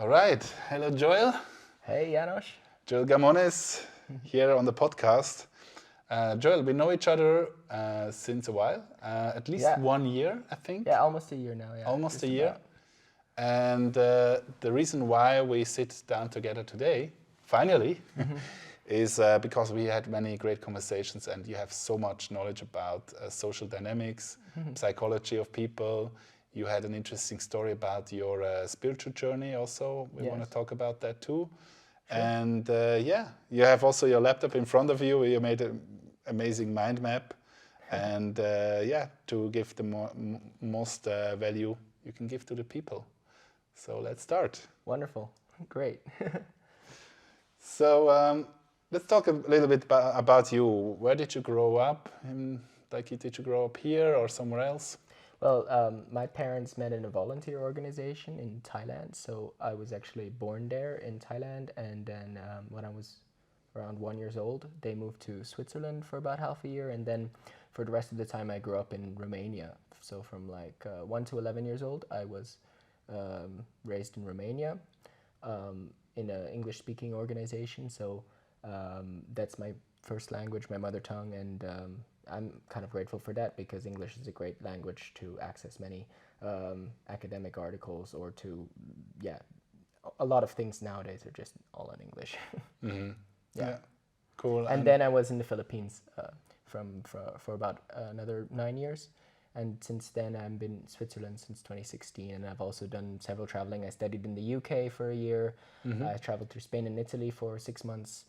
All right. Hello, Joel. Hey, Janos. Joel Gamonez here on the podcast. Joel, we know each other since a while, at least Yeah, 1 year, I think. yeah, almost a year now. Yeah, Almost just a year. about. And the reason why we sit down together today, finally, is because we had many great conversations and you have so much knowledge about social dynamics, psychology of people. You had an interesting story about your spiritual journey also. We want to Yes. talk about that too. Sure. And yeah, you have also your laptop in front of you. You made an amazing mind map. And yeah, to give the most value you can give to the people. So let's start. Wonderful. Great. So let's talk a little bit about you. Where did you grow up? Did you grow up here or somewhere else? Well, my parents met in a volunteer organization in Thailand, so I was actually born there in Thailand, and then when I was around 1 year old, they moved to Switzerland for about half a year, and then for the rest of the time, I grew up in Romania. So from like 1 to 11 years old, I was raised in Romania in an English-speaking organization. So that's my first language, my mother tongue, and I'm kind of grateful for that because English is a great language to access many academic articles or to, yeah, a lot of things nowadays are just all in English. Yeah, cool. And then I was in the Philippines for about another 9 years. And since then, I've been in Switzerland since 2016. And I've also done several traveling. I studied in the UK for a year. I traveled through Spain and Italy for 6 months,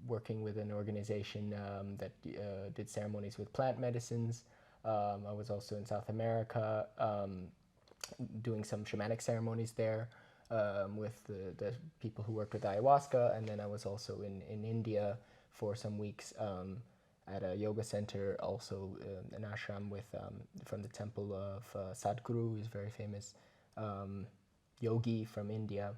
working with an organization that did ceremonies with plant medicines. I was also in South America doing some shamanic ceremonies there with the people who worked with ayahuasca. And then I was also in India for some weeks at a yoga center, also an ashram with from the temple of Sadhguru, who's a very famous yogi from India.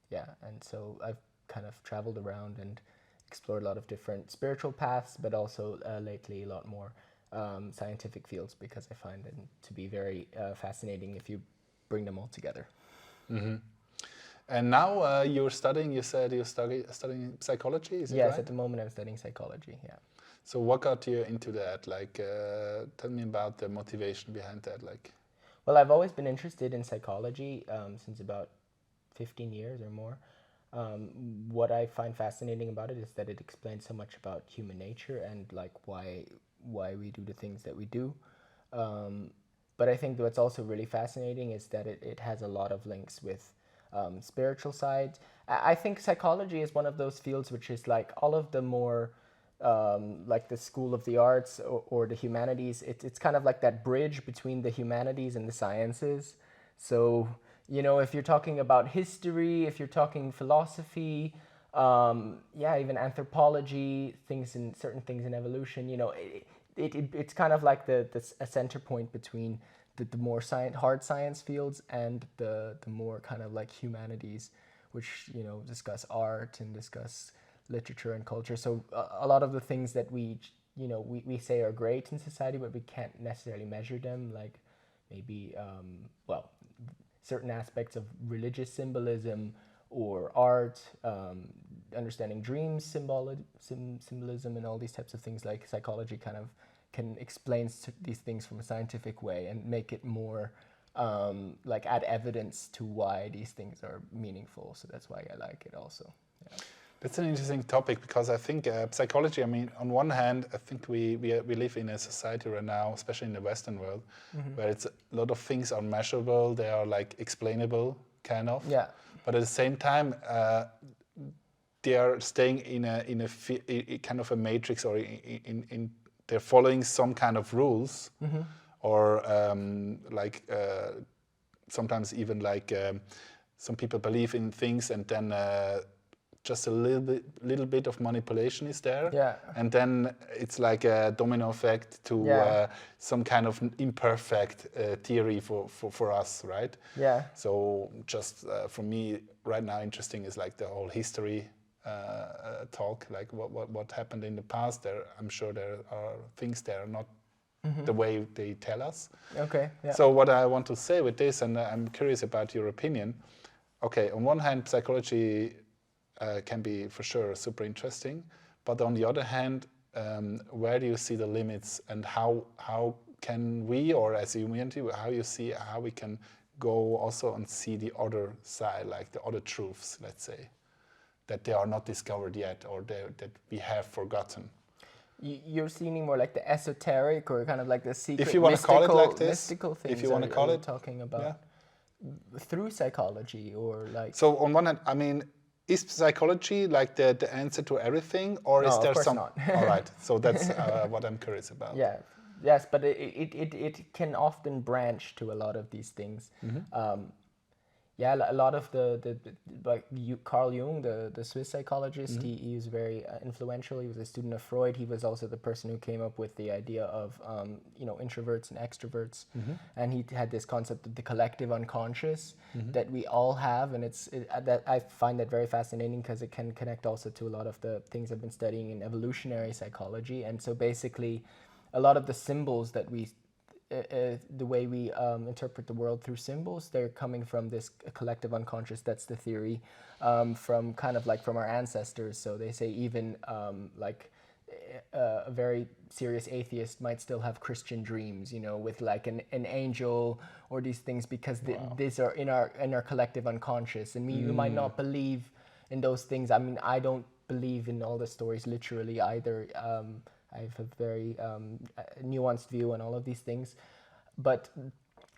Yeah, and so I've kind of traveled around and explored a lot of different spiritual paths, but also lately a lot more scientific fields because I find them to be very fascinating if you bring them all together. And now you're studying, you said you're studying psychology, is it Yes, right? at the moment I'm studying psychology, yeah. So what got you into that? Tell me about the motivation behind that. Well, I've always been interested in psychology since about 15 years or more. What I find fascinating about it is that it explains so much about human nature and like why we do the things that we do. But I think what's also really fascinating is that it has a lot of links with spiritual sides. I think psychology is one of those fields which is like all of the more like the school of the arts or the humanities. It's kind of like that bridge between the humanities and the sciences. So, you know, if you're talking about history, if you're talking philosophy, yeah, even anthropology, certain things in evolution, you know, it's kind of like a center point between the more hard science fields and the more kind of like humanities, which, you know, discuss art and discuss literature and culture. So a lot of the things that we say are great in society, but we can't necessarily measure them, like maybe, well, certain aspects of religious symbolism or art, understanding dreams, symbolism, and all these types of things. Like psychology kind of can explain these things from a scientific way and make it more like add evidence to why these things are meaningful. So that's why I like it also. Yeah. That's an interesting topic because I think psychology, I mean, on one hand, I think we live in a society right now, especially in the Western world, where it's a lot of things are measurable, they are like explainable, kind of. Yeah. But at the same time, they are staying in a kind of a matrix or they're following some kind of rules or sometimes even some people believe in things and then just a little bit of manipulation is there. Yeah. And then it's like a domino effect to some kind of imperfect theory for us, right? Yeah. So just for me right now interesting is like the whole history talk, like what happened in the past. I'm sure there are things that are not the way they tell us. Okay. Yeah. So what I want to say with this, and I'm curious about your opinion, okay, on one hand, psychology can be for sure super interesting, but on the other hand, where do you see the limits, and how can we, or as a humanity, how you see how we can go also and see the other side, like the other truths, let's say, that they are not discovered yet, or that we have forgotten. You're seeing more like the esoteric, or kind of like the secret, If you want to call it like this, mystical things. if you want to call it, talking about yeah. Through psychology, or like. So on one hand, I mean, is psychology like the answer to everything, or is there some? Not. All right, so that's what I'm curious about. Yeah, yes, but it can often branch to a lot of these things. Yeah, a lot of the like Carl Jung, the Swiss psychologist, he was very influential. He was a student of Freud. He was also the person who came up with the idea of introverts and extroverts, and he had this concept of the collective unconscious that we all have, and that I find that very fascinating because it can connect also to a lot of the things I've been studying in evolutionary psychology. And so basically, a lot of the symbols that we the way we interpret the world through symbols, they're coming from this collective unconscious. That's the theory, from kind of like from our ancestors. So they say even like a very serious atheist might still have Christian dreams, with like an angel or these things, because these are in our collective unconscious. And you might not believe in those things. I mean, I don't believe in all the stories literally either. I have a very nuanced view on all of these things, but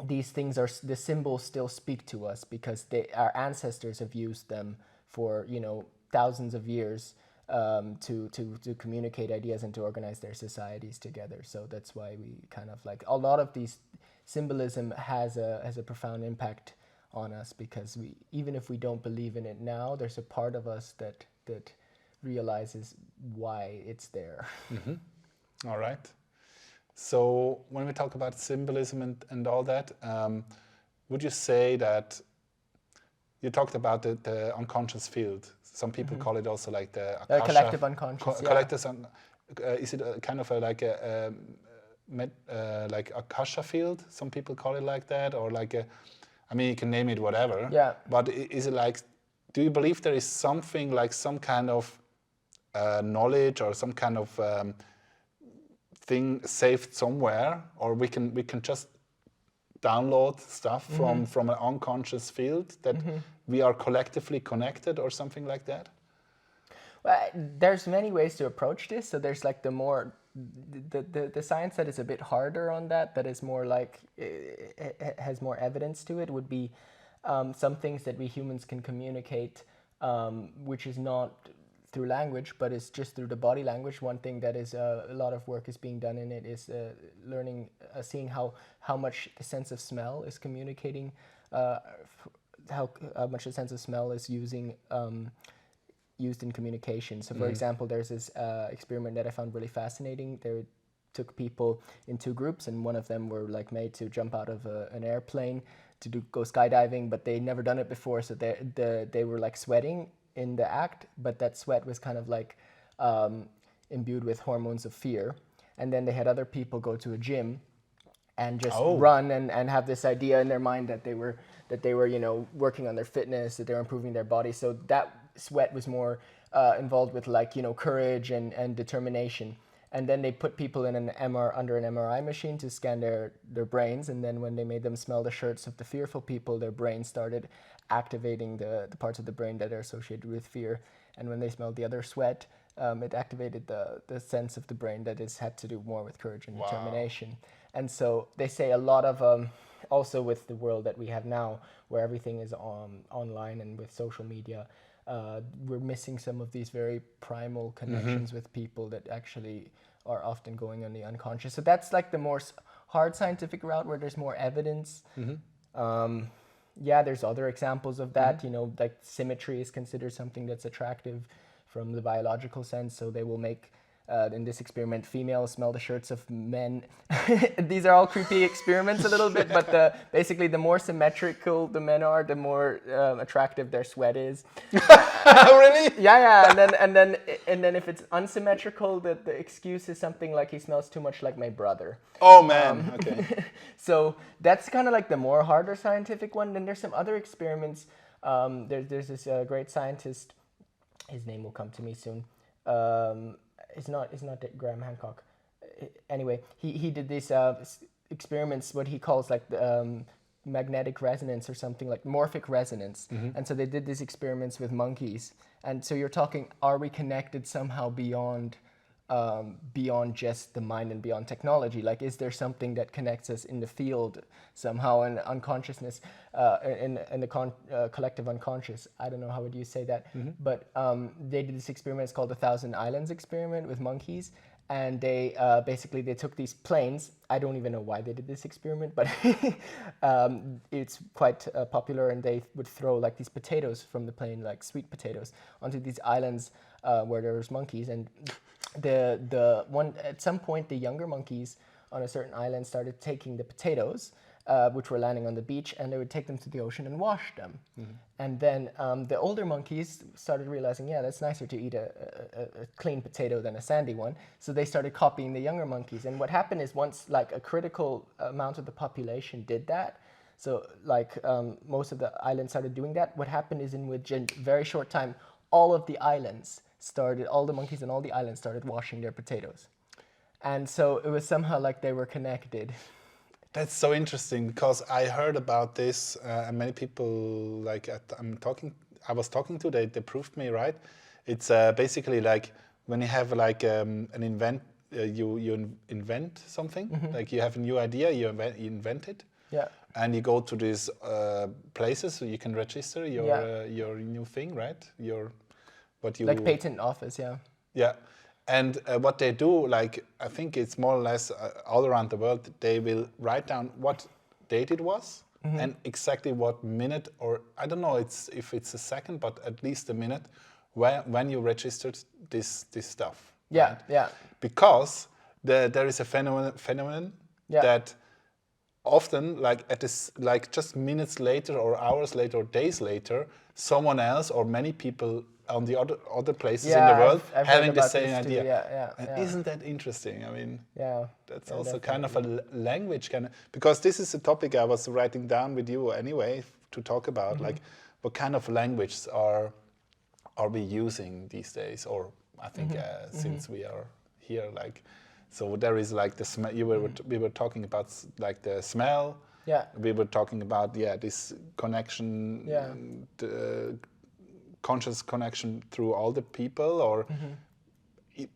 these things the symbols still speak to us because our ancestors have used them for thousands of years to communicate ideas and to organize their societies together. So that's why we kind of like a lot of these symbolism has a profound impact on us, because even if we don't believe in it now, there's a part of us that realizes why it's there. All right. So when we talk about symbolism and all that, would you say that you talked about the unconscious field? Some people call it also like the Akasha, collective unconscious. Is it kind of like Akasha field? Some people call it like that, or like I mean, you can name it whatever. Yeah. But is it like? Do you believe there is something like some kind of knowledge or some kind of thing saved somewhere, or we can just download stuff from an unconscious field that we are collectively connected, or something like that? Well, there's many ways to approach this. So there's like the science that is a bit harder on that is more like it has more evidence to it, would be some things that we humans can communicate, which is not through language, but it's just through the body language. One thing that is a lot of work is being done in it is learning, seeing how much the sense of smell is communicating, how much the sense of smell is used in communication. So for example, there's this experiment that I found really fascinating. They took people in two groups, and one of them were like made to jump out of an airplane to go skydiving, but they'd never done it before, so they were like sweating in the act, but that sweat was kind of like imbued with hormones of fear. And then they had other people go to a gym and just run and have this idea in their mind that they were working on their fitness, that they were improving their body. So that sweat was more involved with like courage and determination. And then they put people in under an MRI machine to scan their brains, and then when they made them smell the shirts of the fearful people, their brain started activating the parts of the brain that are associated with fear. And when they smelled the other sweat, it activated the sense of the brain that had to do more with courage and determination. And so they say a lot of, also with the world that we have now, where everything is online and with social media, we're missing some of these very primal connections with people that actually are often going on the unconscious. So that's like the more hard scientific route where there's more evidence. There's other examples of that. Like symmetry is considered something that's attractive from the biological sense. So they will make, in this experiment, females smell the shirts of men. These are all creepy experiments a little bit, but basically the more symmetrical the men are, the more attractive their sweat is. Really? Yeah. And then if it's unsymmetrical, the excuse is something like he smells too much like my brother. Oh man. Okay. So that's kind of like the more harder scientific one. Then there's some other experiments There's this great scientist. His name will come to me soon. It's not Graham Hancock. Anyway, he did these experiments, what he calls like the, magnetic resonance or something, like morphic resonance. And so they did these experiments with monkeys. And so you're talking, are we connected somehow beyond just the mind and beyond technology? Like, is there something that connects us in the field somehow, in unconsciousness, in the collective unconscious? I don't know, how would you say that? But they did this experiment, it's called the Thousand Islands experiment with monkeys. And they basically, they took these planes. I don't even know why they did this experiment, but it's quite popular. And they would throw like these potatoes from the plane, like sweet potatoes, onto these islands where there was monkeys. And the one, at some point, the younger monkeys on a certain island started taking the potatoes, which were landing on the beach, and they would take them to the ocean and wash them. And then the older monkeys started realizing, yeah, that's nicer to eat a clean potato than a sandy one. So they started copying the younger monkeys. And what happened is, once like a critical amount of the population did that, so like most of the islands started doing that, what happened is, in with very short time, all of the monkeys and all the islands started washing their potatoes. And so it was somehow like they were connected. That's so interesting, because I heard about this, and many people like I was talking to, they proved me right. It's basically like when you have like you invent something, like you have a new idea, you invent it, Yeah. and you go to these places so you can register your new thing, right? Like patent office, yeah. Yeah. And what they do, like, I think it's more or less all around the world, they will write down what date it was and exactly what minute, or I don't know if it's a second, but at least a minute when you registered this stuff. Yeah, right? yeah. Because there is a phenomenon that often, like just minutes later or hours later or days later, someone else or many people on the other places in the world I've having the heard about same this too. idea. And isn't that interesting? I mean, Yeah. that's also kind of a language, because this is a topic I was writing down with you anyway to talk about, like what kind of language are we using these days, or I think since we are here, like, so there is like the smell. We were talking about like the smell. Yeah. We were talking about this connection. Yeah. Conscious connection through all the people, or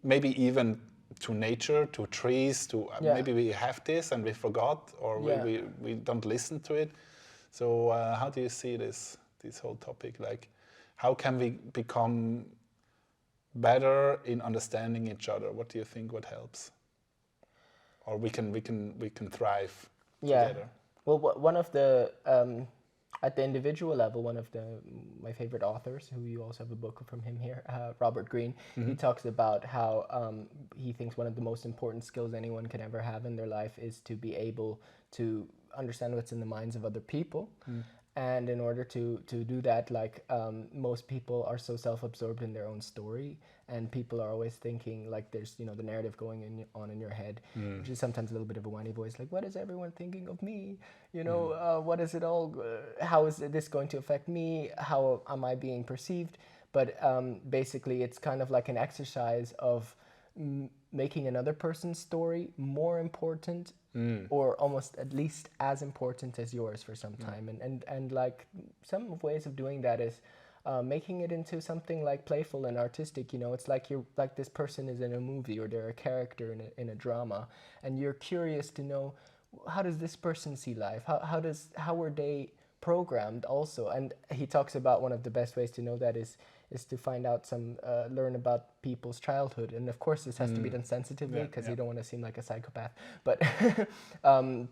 maybe even to nature, to trees, to maybe we have this and we forgot, or we don't listen to it. So how do you see this whole topic? Like, how can we become better in understanding each other? What do you think? What helps? Or we can thrive together. Well, one of the at the individual level, one of my favorite authors, who you also have a book from him here, Robert Greene, he talks about how he thinks one of the most important skills anyone can ever have in their life is to be able to understand what's in the minds of other people. And in order to do that, like most people are so self-absorbed in their own story, and people are always thinking, like, there's the narrative going on in your head, which is sometimes a little bit of a whiny voice, like, what is everyone thinking of me? What is it all? How is this going to affect me? How am I being perceived? But basically, it's kind of like an exercise of making another person's story more important, or almost at least as important as yours for some time. And like some ways of doing that is making it into something like playful and artistic. It's like this person is in a movie, or they're a character in a drama, and you're curious to know, how does this person see life? How were they programmed also? And he talks about one of the best ways to know that is to find out learn about people's childhood. And of course this has to be done sensitively, because you don't want to seem like a psychopath. But when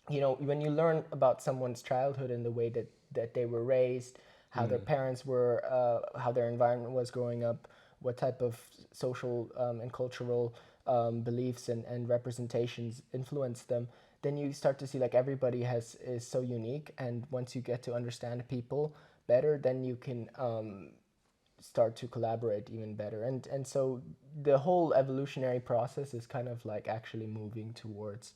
you learn about someone's childhood and the way that they were raised, how their parents were, how their environment was growing up, what type of social and cultural beliefs and representations influenced them, then you start to see like everybody is so unique. And once you get to understand people better, then you can start to collaborate even better. And so the whole evolutionary process is kind of like actually moving towards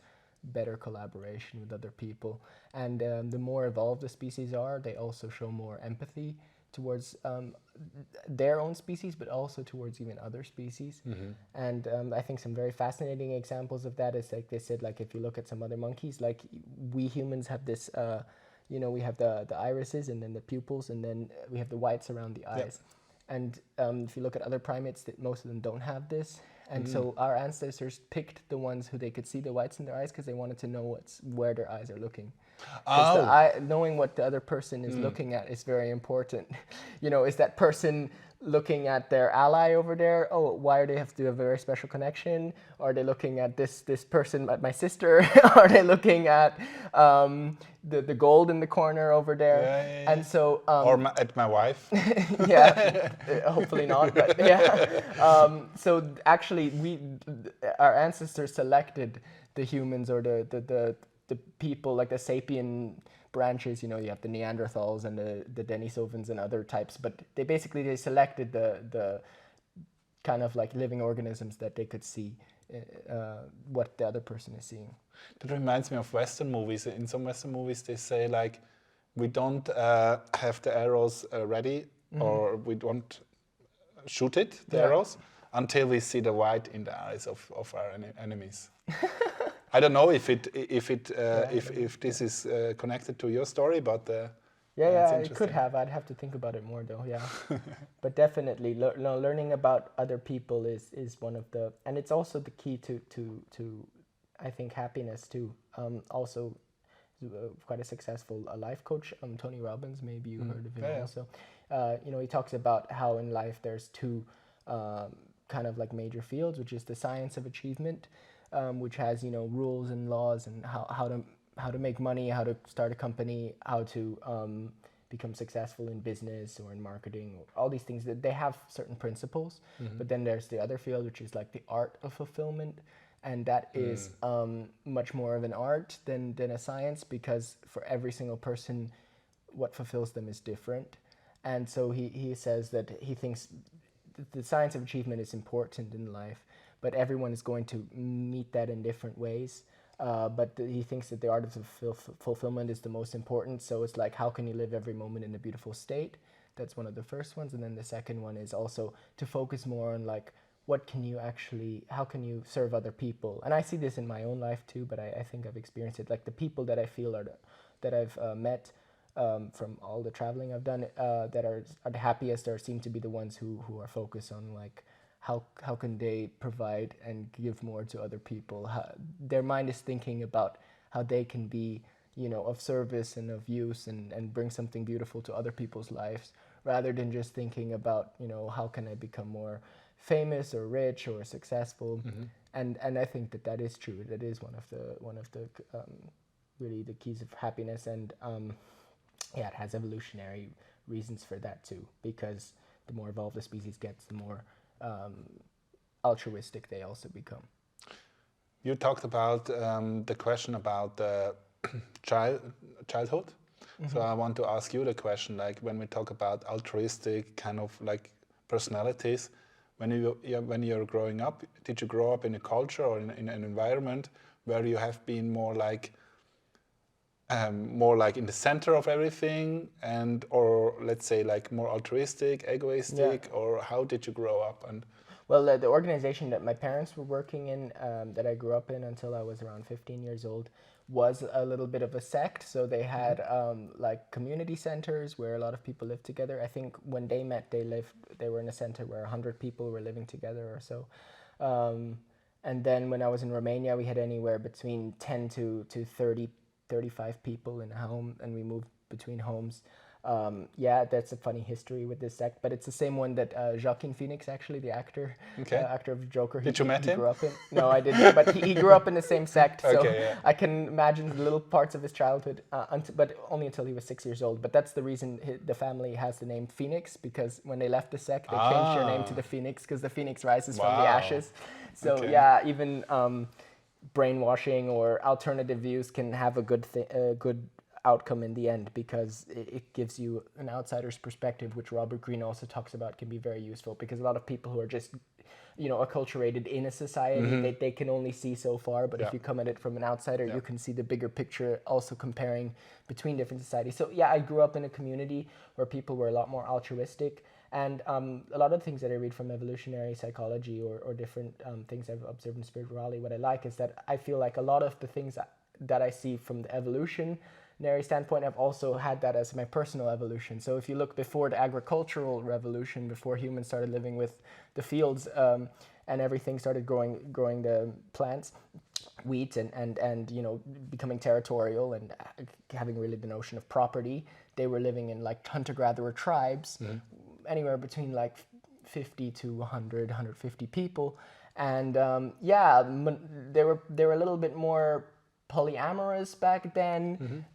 better collaboration with other people. And the more evolved the species are, they also show more empathy towards their own species, but also towards even other species. And I think some very fascinating examples of that is, like they said, like if you look at some other monkeys, like we humans have this, we have the irises and then the pupils, and then we have the whites around the eyes. And if you look at other primates, that most of them don't have this. And so our ancestors picked the ones who they could see the whites in their eyes because they wanted to know where their eyes are looking. Knowing what the other person is looking at is very important. Is that person looking at their ally over there? Oh, why do they have to do a very special connection? Are they looking at this person, at my sister? Are they looking at the gold in the corner over there? Yeah. And so or at my wife. yeah, hopefully not, but yeah. So actually, our ancestors selected the humans or the people, like the sapien branches. You have the Neanderthals and the Denisovans and other types, but they selected the kind of like living organisms that they could see what the other person is seeing. That reminds me of Western movies. In some Western movies, they say like, we don't have the arrows ready, or we don't shoot the arrows until we see the white in the eyes of our enemies. I don't know if this is connected to your story, but it could have. I'd have to think about it more, though. Yeah, but definitely learning about other people is one of the, and it's also the key to I think happiness too. Also, quite a successful life coach, Tony Robbins. Maybe you heard of him also. He talks about how in life there's two kind of like major fields, which is the science of achievement, which has rules and laws and how to make money, how to start a company, how to become successful in business or in marketing, all these things. That they have certain principles. But then there's the other field, which is like the art of fulfillment, and that is much more of an art than a science, because for every single person, what fulfills them is different. And so he says that he thinks the science of achievement is important in life, but everyone is going to meet that in different ways. But he thinks that the art of fulfillment is the most important. So it's like, how can you live every moment in a beautiful state? That's one of the first ones. And then the second one is also to focus more on like, how can you serve other people? And I see this in my own life too, but I think I've experienced it. Like the people that I feel that I've met from all the traveling I've done, that are the happiest, or seem to be the ones who are focused on like, how can they provide and give more to other people? Their mind is thinking about how they can be, of service and of use and bring something beautiful to other people's lives, rather than just thinking about, how can I become more famous or rich or successful. And I think that is true. That is one of the really the keys of happiness. And it has evolutionary reasons for that too, because the more evolved the species gets, the more altruistic they also become. You talked about the question about childhood. So I want to ask you the question, like when we talk about altruistic kind of like personalities, when you're growing up, did you grow up in a culture or in an environment where you have been more like in the center of everything, or let's say like more altruistic, egoistic, or how did you grow up? And well, the organization that my parents were working in, that I grew up in until I was around 15 years old, was a little bit of a sect. So they had like community centers where a lot of people lived together. I think when they met, they were in a center where 100 people were living together or so. And then when I was in Romania, we had anywhere between 10 to 35 people in a home, and we moved between homes. That's a funny history with this sect, but it's the same one that Joaquin Phoenix, actually, the actor, actor of Joker. Did you met him? Grew up in. No, I didn't, but he grew up in the same sect, so I can imagine the little parts of his childhood, but only until he was 6 years old. But that's the reason the family has the name Phoenix, because when they left the sect, they changed their name to the Phoenix, because the Phoenix rises from the ashes. So even brainwashing or alternative views can have a good outcome in the end, because it gives you an outsider's perspective, which Robert Greene also talks about can be very useful, because a lot of people who are just acculturated in a society, they can only see so far, but if you come at it from an outsider, you can see the bigger picture, also comparing between different societies. So yeah, I grew up in a community where people were a lot more altruistic, and a lot of things that I read from evolutionary psychology or different things I've observed in spirituality, what I like is that I feel like a lot of the things that I see from the evolutionary standpoint, I've also had that as my personal evolution. So if you look before the agricultural revolution, before humans started living with the fields and everything started growing the plants, wheat and becoming territorial and having really the notion of property, they were living in like hunter-gatherer tribes, anywhere between like 50 to 100, 150 people. And they were a little bit more polyamorous back then.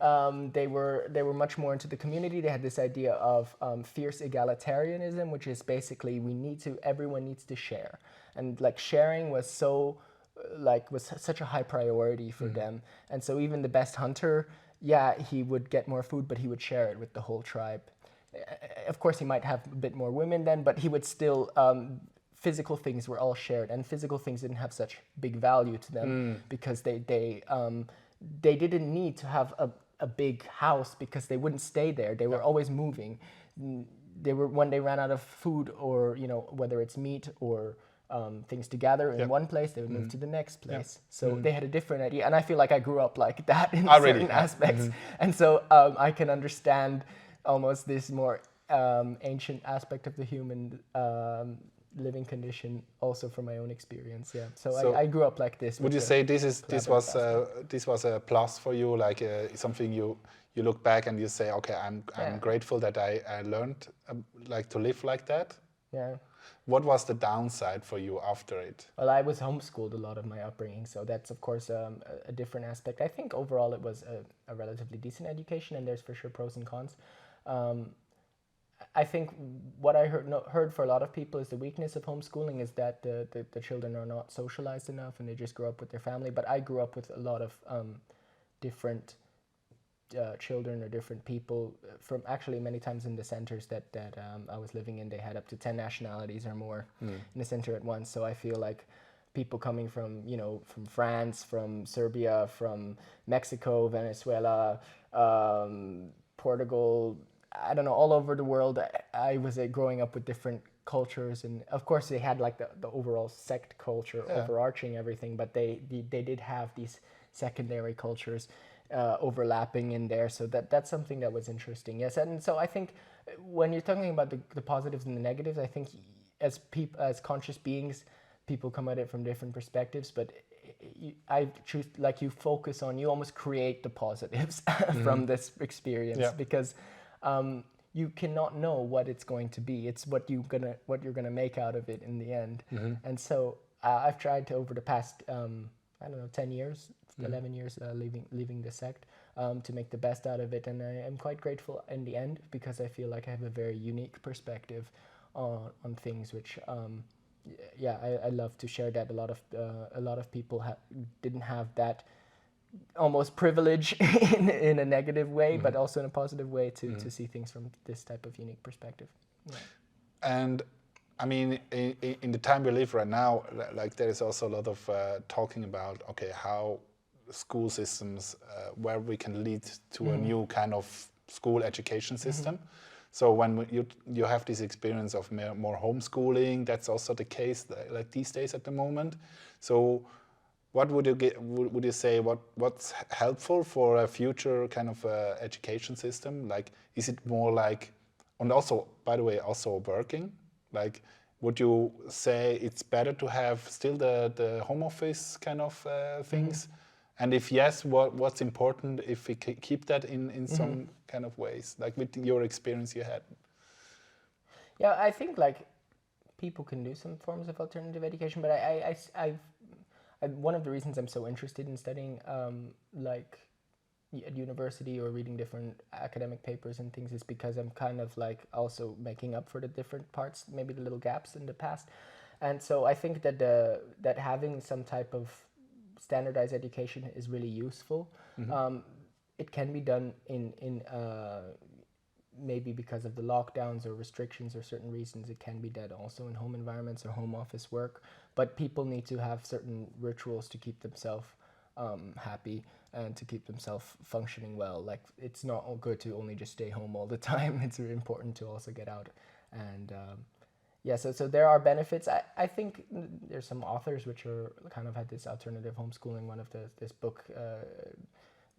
They were much more into the community. They had this idea of fierce egalitarianism, which is basically everyone needs to share, and like sharing was such a high priority for them. And so even the best hunter, he would get more food, but he would share it with the whole tribe. Of course, he might have a bit more women then, but he would still. Physical things were all shared, and physical things didn't have such big value to them because they didn't need to have a big house, because they wouldn't stay there. They were always moving. When they ran out of food, or whether it's meat or things to gather in one place, they would move to the next place. So they had a different idea, and I feel like I grew up like that in certain aspects. And so I can understand almost this more ancient aspect of the human living condition also from my own experience. So I grew up like this. Would you say this was a plus for you, like something you look back and you say, okay, I'm grateful that I learned like to live like that? Yeah. What was the downside for you after it? Well, I was homeschooled a lot of my upbringing, so that's of course a different aspect. I think overall it was a relatively decent education, and there's for sure pros and cons. I think what I heard for a lot of people is the weakness of homeschooling is that the children are not socialized enough, and they just grow up with their family. But I grew up with a lot of different children or different people from actually many times in the centers that I was living in. They had up to 10 nationalities or more in the center at once. So I feel like people coming from from France, from Serbia, from Mexico, Venezuela, Portugal, I don't know, all over the world. I was growing up with different cultures, and of course they had like the overall sect culture overarching everything, but they did have these secondary cultures overlapping in there. So that's something that was interesting. Yes, and so I think when you're talking about the positives and the negatives, I think as conscious beings, people come at it from different perspectives, but I choose, like, you almost create the positives from this experience, because you cannot know what it's going to be. It's what you're gonna make out of it in the end. And so I've tried to, over the past 10 years, 11 years leaving the sect, to make the best out of it, and I am quite grateful in the end, because I feel like I have a very unique perspective on things, which I love to share that. A lot of people didn't have that almost privilege in a negative way, but also in a positive way to see things from this type of unique perspective. Yeah. And I mean, in the time we live right now, like there is also a lot of talking about, okay, how school systems, where we can lead to a new kind of school education system. So when you have this experience of more homeschooling, that's also the case like these days at the moment. So what would you say what's helpful for a future kind of education system? Like, is it more like, and also, by the way, also working? Like, would you say it's better to have still the home office kind of things? And if yes, what's important if we keep that in some kind of ways, like with your experience you had? Yeah, I think like people can do some forms of alternative education, but I one of the reasons I'm so interested in studying like at university or reading different academic papers and things is because I'm kind of like also making up for the different parts, maybe the little gaps in the past. And so I think that that having some type of standardized education is really useful. it can be done in maybe because of the lockdowns or restrictions or certain reasons, it can be done also in home environments or home office work. But people need to have certain rituals to keep themselves happy and to keep themselves functioning well. Like, it's not good to only just stay home all the time. It's really important to also get out. And yeah, so there are benefits. I think there's some authors which are kind of had this alternative homeschooling. One of this book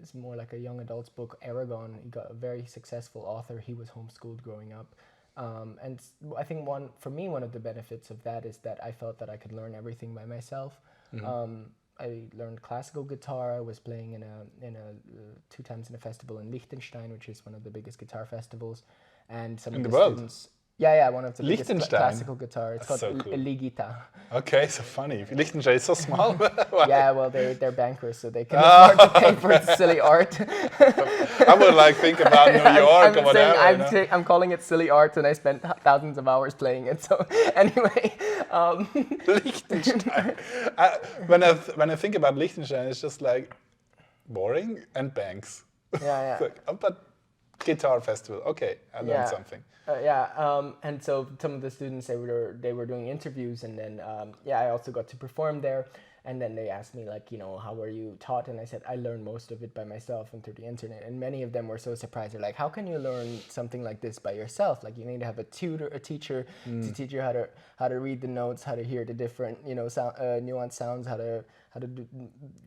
is more like a young adults book, Aragon. He got a very successful author. He was homeschooled growing up. And I think one of the benefits of that is that I felt that I could learn everything by myself. I learned classical guitar. I was playing in a 2 times in a festival in Liechtenstein, which is one of the biggest guitar festivals. And some of the students. Yeah, one of the biggest classical guitar. It's called so cool. Ligita. Okay, so funny. Liechtenstein is so small. Yeah, well, they're bankers, so they can afford to pay for the silly art. I would think about New York or whatever. I'm calling it silly art, and I spent thousands of hours playing it. So anyway, Liechtenstein. When I think about Liechtenstein, it's just like boring and banks. Yeah. But guitar festival. Okay, I learned something. And so some of the students, they were doing interviews, and then I also got to perform there. And then they asked me, like, how were you taught? And I said, I learned most of it by myself and through the internet. And many of them were so surprised. They're like, how can you learn something like this by yourself? Like, you need to have a teacher to teach you how to read the notes, how to hear the different, nuanced sounds, how to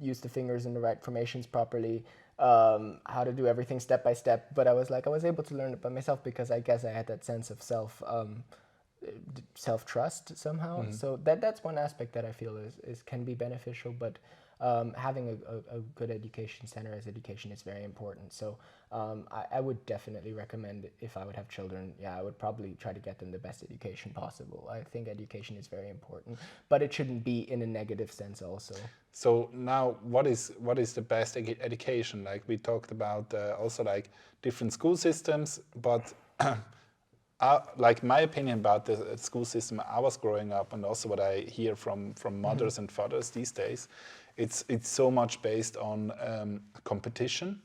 use the fingers in the right formations properly, how to do everything step by step. But I was able to learn it by myself because I guess I had that sense of self-trust somehow. So that's one aspect that I feel is can be beneficial, but having a good education, standardized education, is very important. So I would definitely recommend, if I would have children, I would probably try to get them the best education possible. I think education is very important, but it shouldn't be in a negative sense also. So now, what is the best education? Like, we talked about also like different school systems, but like, my opinion about the school system I was growing up, and also what I hear from mothers and fathers these days, it's so much based on competition.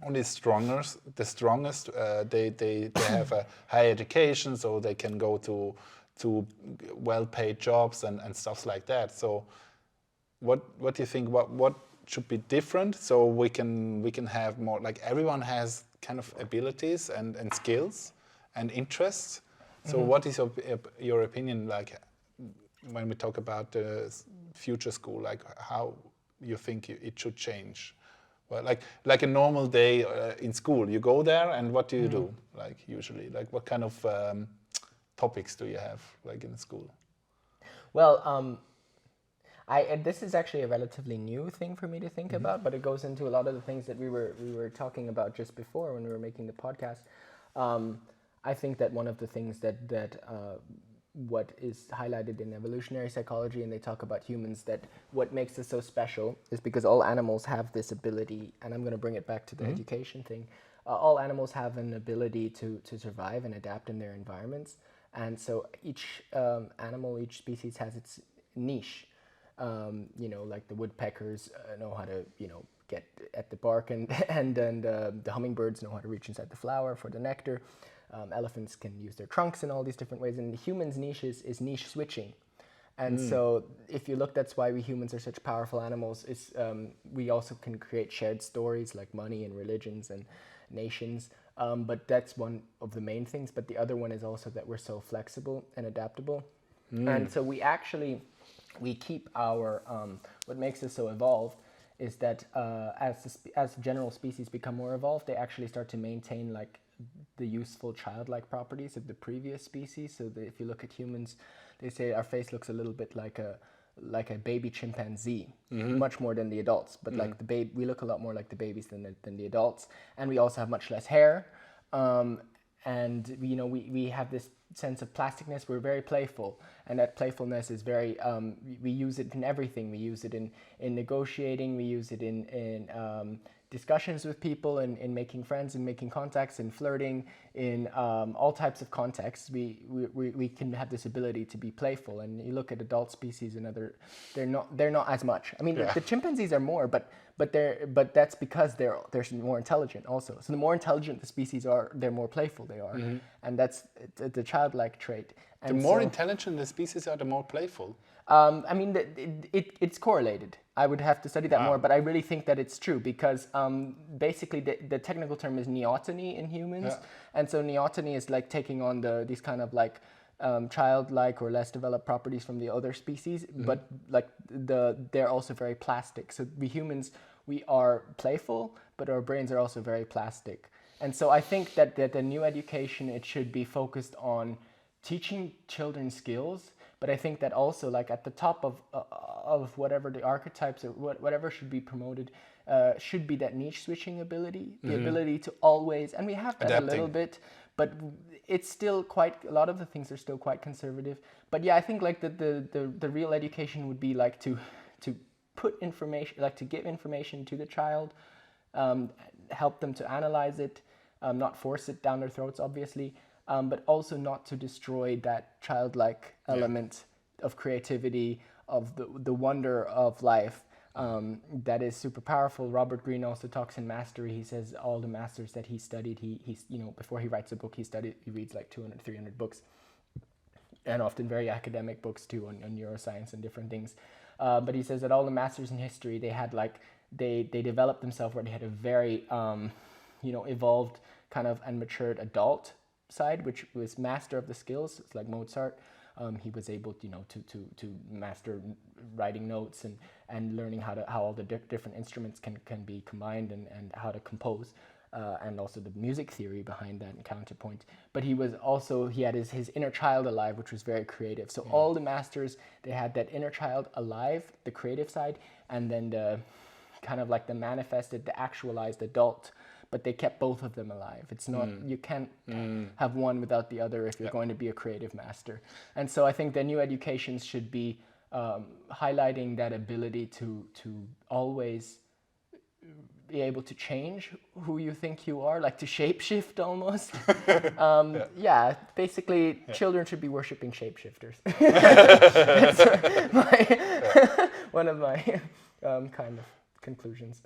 Only the strongest, they have a high education, so they can go to well-paid jobs and stuff like that. So what do you think? What should be different so we can have more, like, everyone has kind of abilities and skills and interests. So what is your opinion, like, when we talk about the future school, like how you think it should change? Well, like a normal day in school, you go there, and what do you do? Like, usually, like, what kind of topics do you have, like, in school? Well, this is actually a relatively new thing for me to think about, but it goes into a lot of the things that we were talking about just before when we were making the podcast. I think that one of the things that what is highlighted in evolutionary psychology, and they talk about humans, that what makes us so special is because all animals have this ability, and I'm going to bring it back to the education thing. All animals have an ability to survive and adapt in their environments, and so each animal, each species has its niche. Like the woodpeckers know how to, get at the bark, and the hummingbirds know how to reach inside the flower for the nectar. Elephants can use their trunks in all these different ways, and the humans' niche is niche switching. And so if you look, that's why we humans are such powerful animals, is we also can create shared stories like money and religions and nations. But that's one of the main things. But the other one is also that we're so flexible and adaptable. And so we keep our, what makes us so evolved is that as general species become more evolved, they actually start to maintain, like, the useful childlike properties of the previous species. So if you look at humans, they say our face looks a little bit like a baby chimpanzee, much more than the adults. But like we look a lot more like the babies than the adults, and we also have much less hair. And we have this sense of plasticness. We're very playful, and that playfulness is very. We use it in everything. We use it in negotiating. We use it in discussions with people, in making friends, in making contacts, in flirting, in all types of contexts, we can have this ability to be playful. And you look at adult species and they're not as much. I mean, the chimpanzees are more, but that's because they're more intelligent also. So the more intelligent the species are, they're more playful they are, and that's the childlike trait. And the more intelligent the species are, the more playful. I mean, it's correlated. I would have to study that more, but I really think that it's true because basically the technical term is neoteny in humans, and so neoteny is like taking on these kind of like childlike or less developed properties from the other species, but like they're also very plastic. So we humans, we are playful, but our brains are also very plastic. And so I think that the new education, it should be focused on teaching children skills, but I think that also like at the top of whatever the archetypes or whatever should be promoted should be that niche switching ability, the ability to always, and we have that a little bit, but it's still a lot of the things are still quite conservative. But yeah, I think like the real education would be like to put information, like to give information to the child, help them to analyze it, not force it down their throats, obviously, but also not to destroy that childlike element of creativity, of the wonder of life. That is super powerful. Robert Greene also talks in Mastery. He says all the masters that he studied, he's before he writes a book, he reads like 200, 300 books, and often very academic books too on neuroscience and different things. But he says that all the masters in history, they had like they developed themselves where they had a very evolved kind of and matured adult side, which was master of the skills. It's like Mozart. He was able to master writing notes and learning how all the different instruments can be combined and how to compose, and also the music theory behind that and counterpoint. But he had his inner child alive, which was very creative. So all the masters, they had that inner child alive, the creative side, and then the kind of like the manifested, the actualized adult. But they kept both of them alive. It's not, you can't have one without the other if you're going to be a creative master. And so I think the new educations should be highlighting that ability to always be able to change who you think you are, like to shapeshift almost. Basically, children should be worshipping shapeshifters. That's one of my kind of conclusions.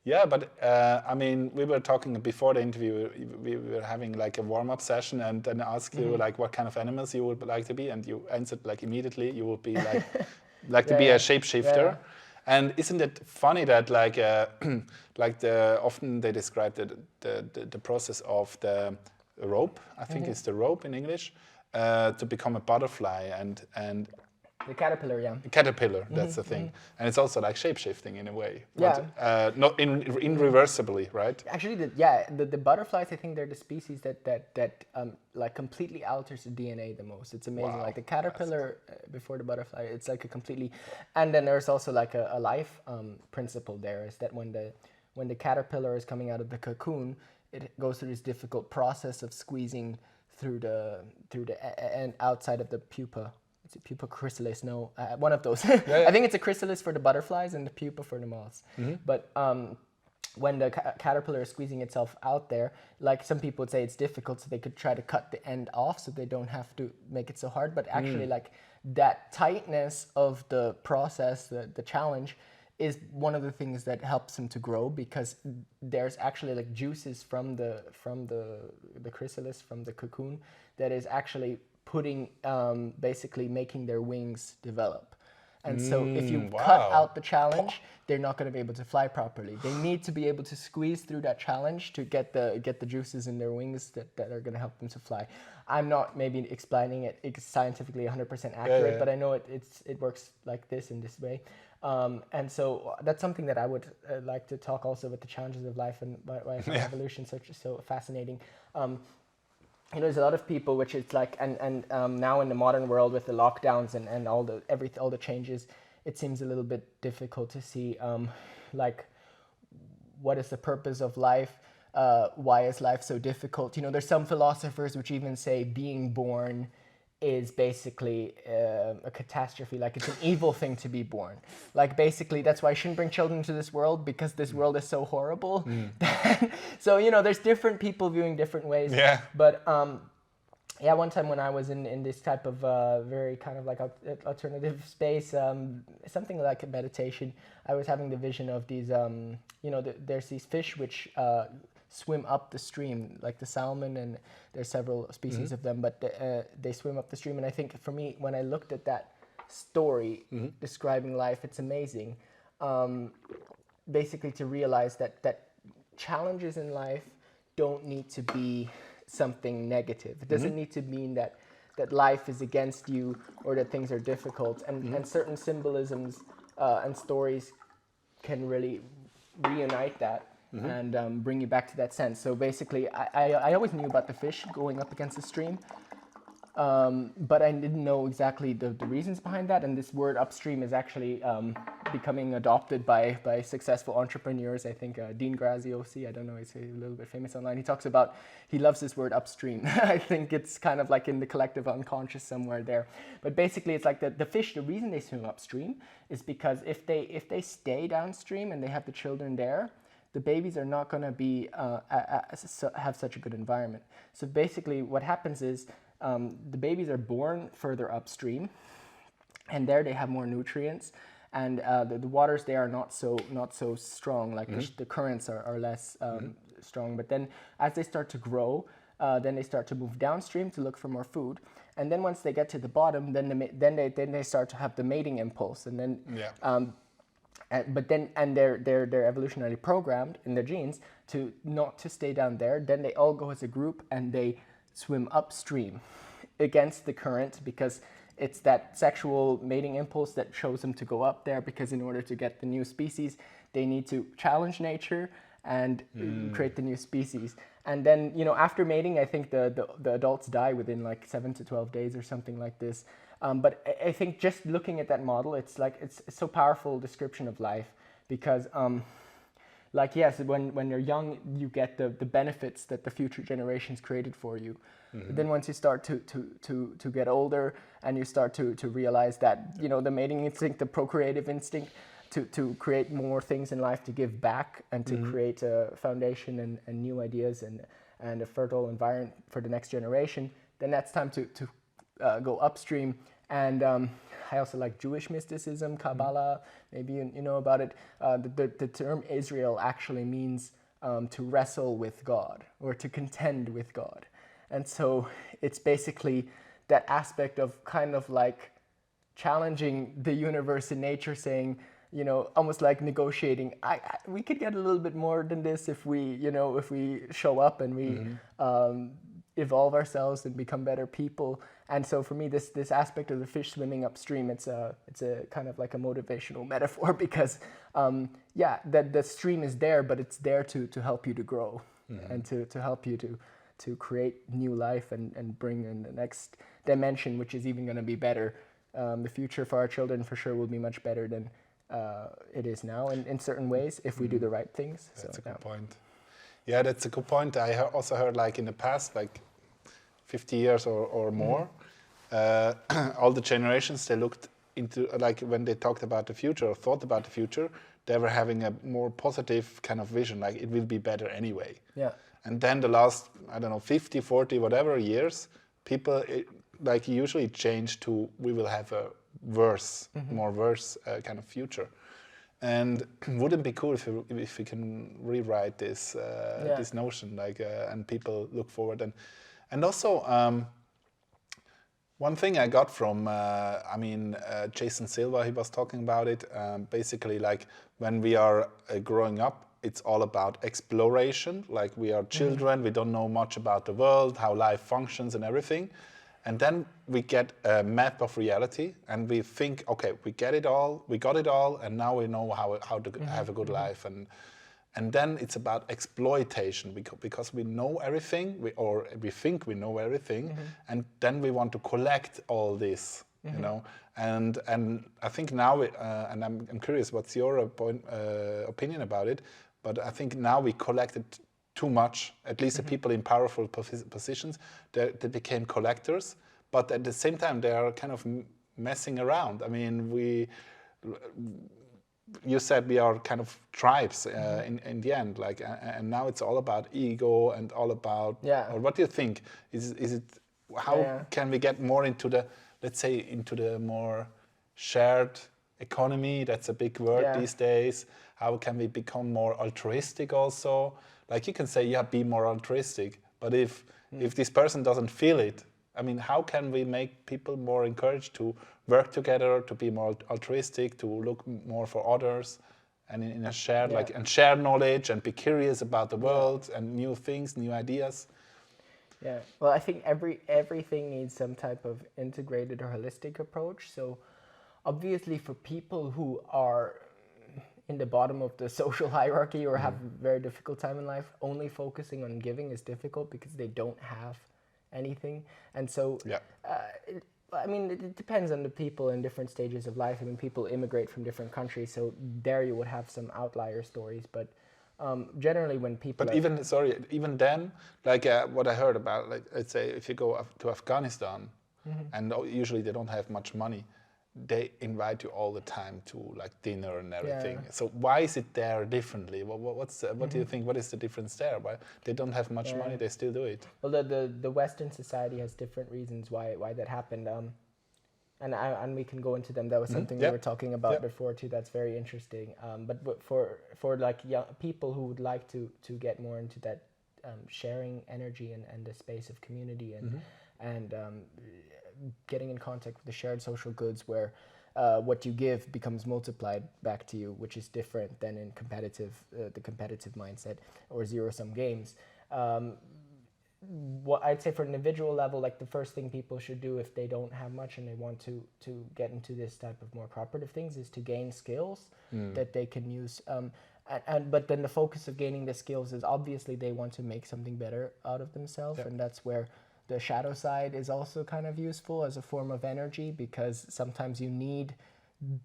Yeah, but I mean, we were talking before the interview. We were having like a warm-up session, and then I asked you like what kind of animals you would like to be, and you answered like immediately you would be like to be a shapeshifter. Yeah. And isn't it funny that often they describe the process of the rope? I think it's the rope in English to become a butterfly and. The caterpillar, yeah. The caterpillar, that's the thing. And it's also like shape-shifting in a way. But, not irreversibly, right? Actually, the butterflies, I think they're the species that like completely alters the DNA the most. It's amazing. Wow. Like the caterpillar before the butterfly, it's like a completely... And then there's also like a life principle there, is that when the caterpillar is coming out of the cocoon, it goes through this difficult process of squeezing through the and outside of the pupa. It's a pupa chrysalis, no, one of those. I think it's a chrysalis for the butterflies and the pupa for the moths. But when the caterpillar is squeezing itself out there, like some people would say it's difficult, so they could try to cut the end off so they don't have to make it so hard. But actually, like that tightness of the process, the challenge, is one of the things that helps them to grow, because there's actually like juices from the chrysalis, from the cocoon, that is actually basically making their wings develop. And so if you cut out the challenge, they're not going to be able to fly properly. They need to be able to squeeze through that challenge to get the juices in their wings that are going to help them to fly. I'm not maybe explaining it scientifically 100% accurate, but I know it works like this in this way. And so that's something that I would like to talk also with the challenges of life and why I find evolution so fascinating. There's a lot of people, which it's like, and now in the modern world with the lockdowns and all the changes, it seems a little bit difficult to see, like, what is the purpose of life? Why is life so difficult? There's some philosophers which even say being born is basically a catastrophe. Like it's an evil thing to be born. Like basically that's why I shouldn't bring children into this world, because this world is so horrible. So there's different people viewing different ways. Yeah. But yeah, one time when I was in this type of very kind of like alternative space, something like a meditation, I was having the vision of these, there's these fish which swim up the stream, like the salmon, and there's several species of them, but they swim up the stream. And I think for me, when I looked at that story describing life, it's amazing. Basically to realize that challenges in life don't need to be something negative. It doesn't need to mean that life is against you or that things are difficult. And certain symbolisms and stories can really reunite that and bring you back to that sense. So basically, I always knew about the fish going up against the stream, but I didn't know exactly the reasons behind that. And this word upstream is actually becoming adopted by successful entrepreneurs. I think Dean Graziosi, I don't know, he's a little bit famous online. He loves this word upstream. I think it's kind of like in the collective unconscious somewhere there. But basically it's like the fish, the reason they swim upstream is because if they stay downstream and they have the children there, the babies are not going to be have such a good environment. So basically what happens is the babies are born further upstream, and there they have more nutrients, and the waters there are not so strong. Like the currents are less strong. But then as they start to grow, then they start to move downstream to look for more food. And then once they get to the bottom, then they start to have the mating impulse, and then but then they're evolutionarily programmed in their genes to not to stay down there. Then they all go as a group and they swim upstream against the current, because it's that sexual mating impulse that shows them to go up there, because in order to get the new species, they need to challenge nature and create the new species. And then, after mating, I think the adults die within like 7 to 12 days or something like this. But I think just looking at that model, it's so powerful description of life, because yes, when you're young, you get the benefits that the future generations created for you. But then once you start to get older and you start to realize that, the mating instinct, the procreative instinct, to create more things in life, to give back and to create a foundation and new ideas and a fertile environment for the next generation, then that's time to go upstream. And I also like Jewish mysticism, Kabbalah, maybe you know about it. The term Israel actually means to wrestle with God or to contend with God. And so it's basically that aspect of kind of like challenging the universe and nature, saying, almost like negotiating. We could get a little bit more than this if we show up and we evolve ourselves and become better people. And so for me, this aspect of the fish swimming upstream, it's a kind of like a motivational metaphor, because that the stream is there, but it's there to help you to grow and to help you to create new life and bring in the next dimension, which is even going to be better. The future for our children for sure will be much better than it is now in certain ways, if we do the right things. That's a good point. Yeah, that's a good point. I also heard, like in the past, like 50 years or more, all the generations, they looked into, like when they talked about the future or thought about the future, they were having a more positive kind of vision, like it will be better anyway. Yeah. And then the last, 50, 40, whatever years, people usually change to, we will have a more worse kind of future. And wouldn't it be cool if we can rewrite this this notion, and people look forward. And also, one thing I got from, Jason Silva, he was talking about it, basically like when we are growing up, it's all about exploration. Like we are children, we don't know much about the world, how life functions and everything. And then we get a map of reality and we think, okay, we got it all, and now we know how to have a good life. And then it's about exploitation, because we know everything, we think we know everything, and then we want to collect all this, And I think now, and I'm curious, what's your opinion about it? But I think now we collected too much. At least the people in powerful positions, they became collectors. but at the same time they are kind of messing around. I mean, you said we are kind of tribes in the end, like, and now it's all about ego and all about. Yeah. Or what do you think? Is it how can we get more into the, let's say, into the more shared economy? That's a big word these days. How can we become more altruistic also? Like you can say, yeah, be more altruistic, but if this person doesn't feel it, I mean, how can we make people more encouraged to work together, to be more altruistic, to look more for others, and in a shared and share knowledge and be curious about the world and new things, new ideas? Yeah. Well, I think everything needs some type of integrated or holistic approach. So, obviously, for people who are in the bottom of the social hierarchy or have a very difficult time in life, only focusing on giving is difficult because they don't have anything. And so, I mean, it depends on the people in different stages of life. I mean, people immigrate from different countries, so there you would have some outlier stories. But generally, when people... But even then, like what I heard about, like, let's say if you go to Afghanistan, and usually they don't have much money, they invite you all the time to like dinner and everything. Yeah. So why is it there differently? What do you think? What is the difference there? Why they don't have much money, they still do it? Well, the Western society has different reasons why that happened. And we can go into them. That was something we were talking about before too. That's very interesting. But for like young people who would like to get more into that sharing energy and the space of community and getting in contact with the shared social goods, where what you give becomes multiplied back to you, which is different than in the competitive mindset or zero-sum games. What I'd say for an individual level, like the first thing people should do if they don't have much and they want to get into this type of more cooperative things is to gain skills that they can use. But then the focus of gaining the skills is obviously they want to make something better out of themselves, and that's where the shadow side is also kind of useful as a form of energy, because sometimes you need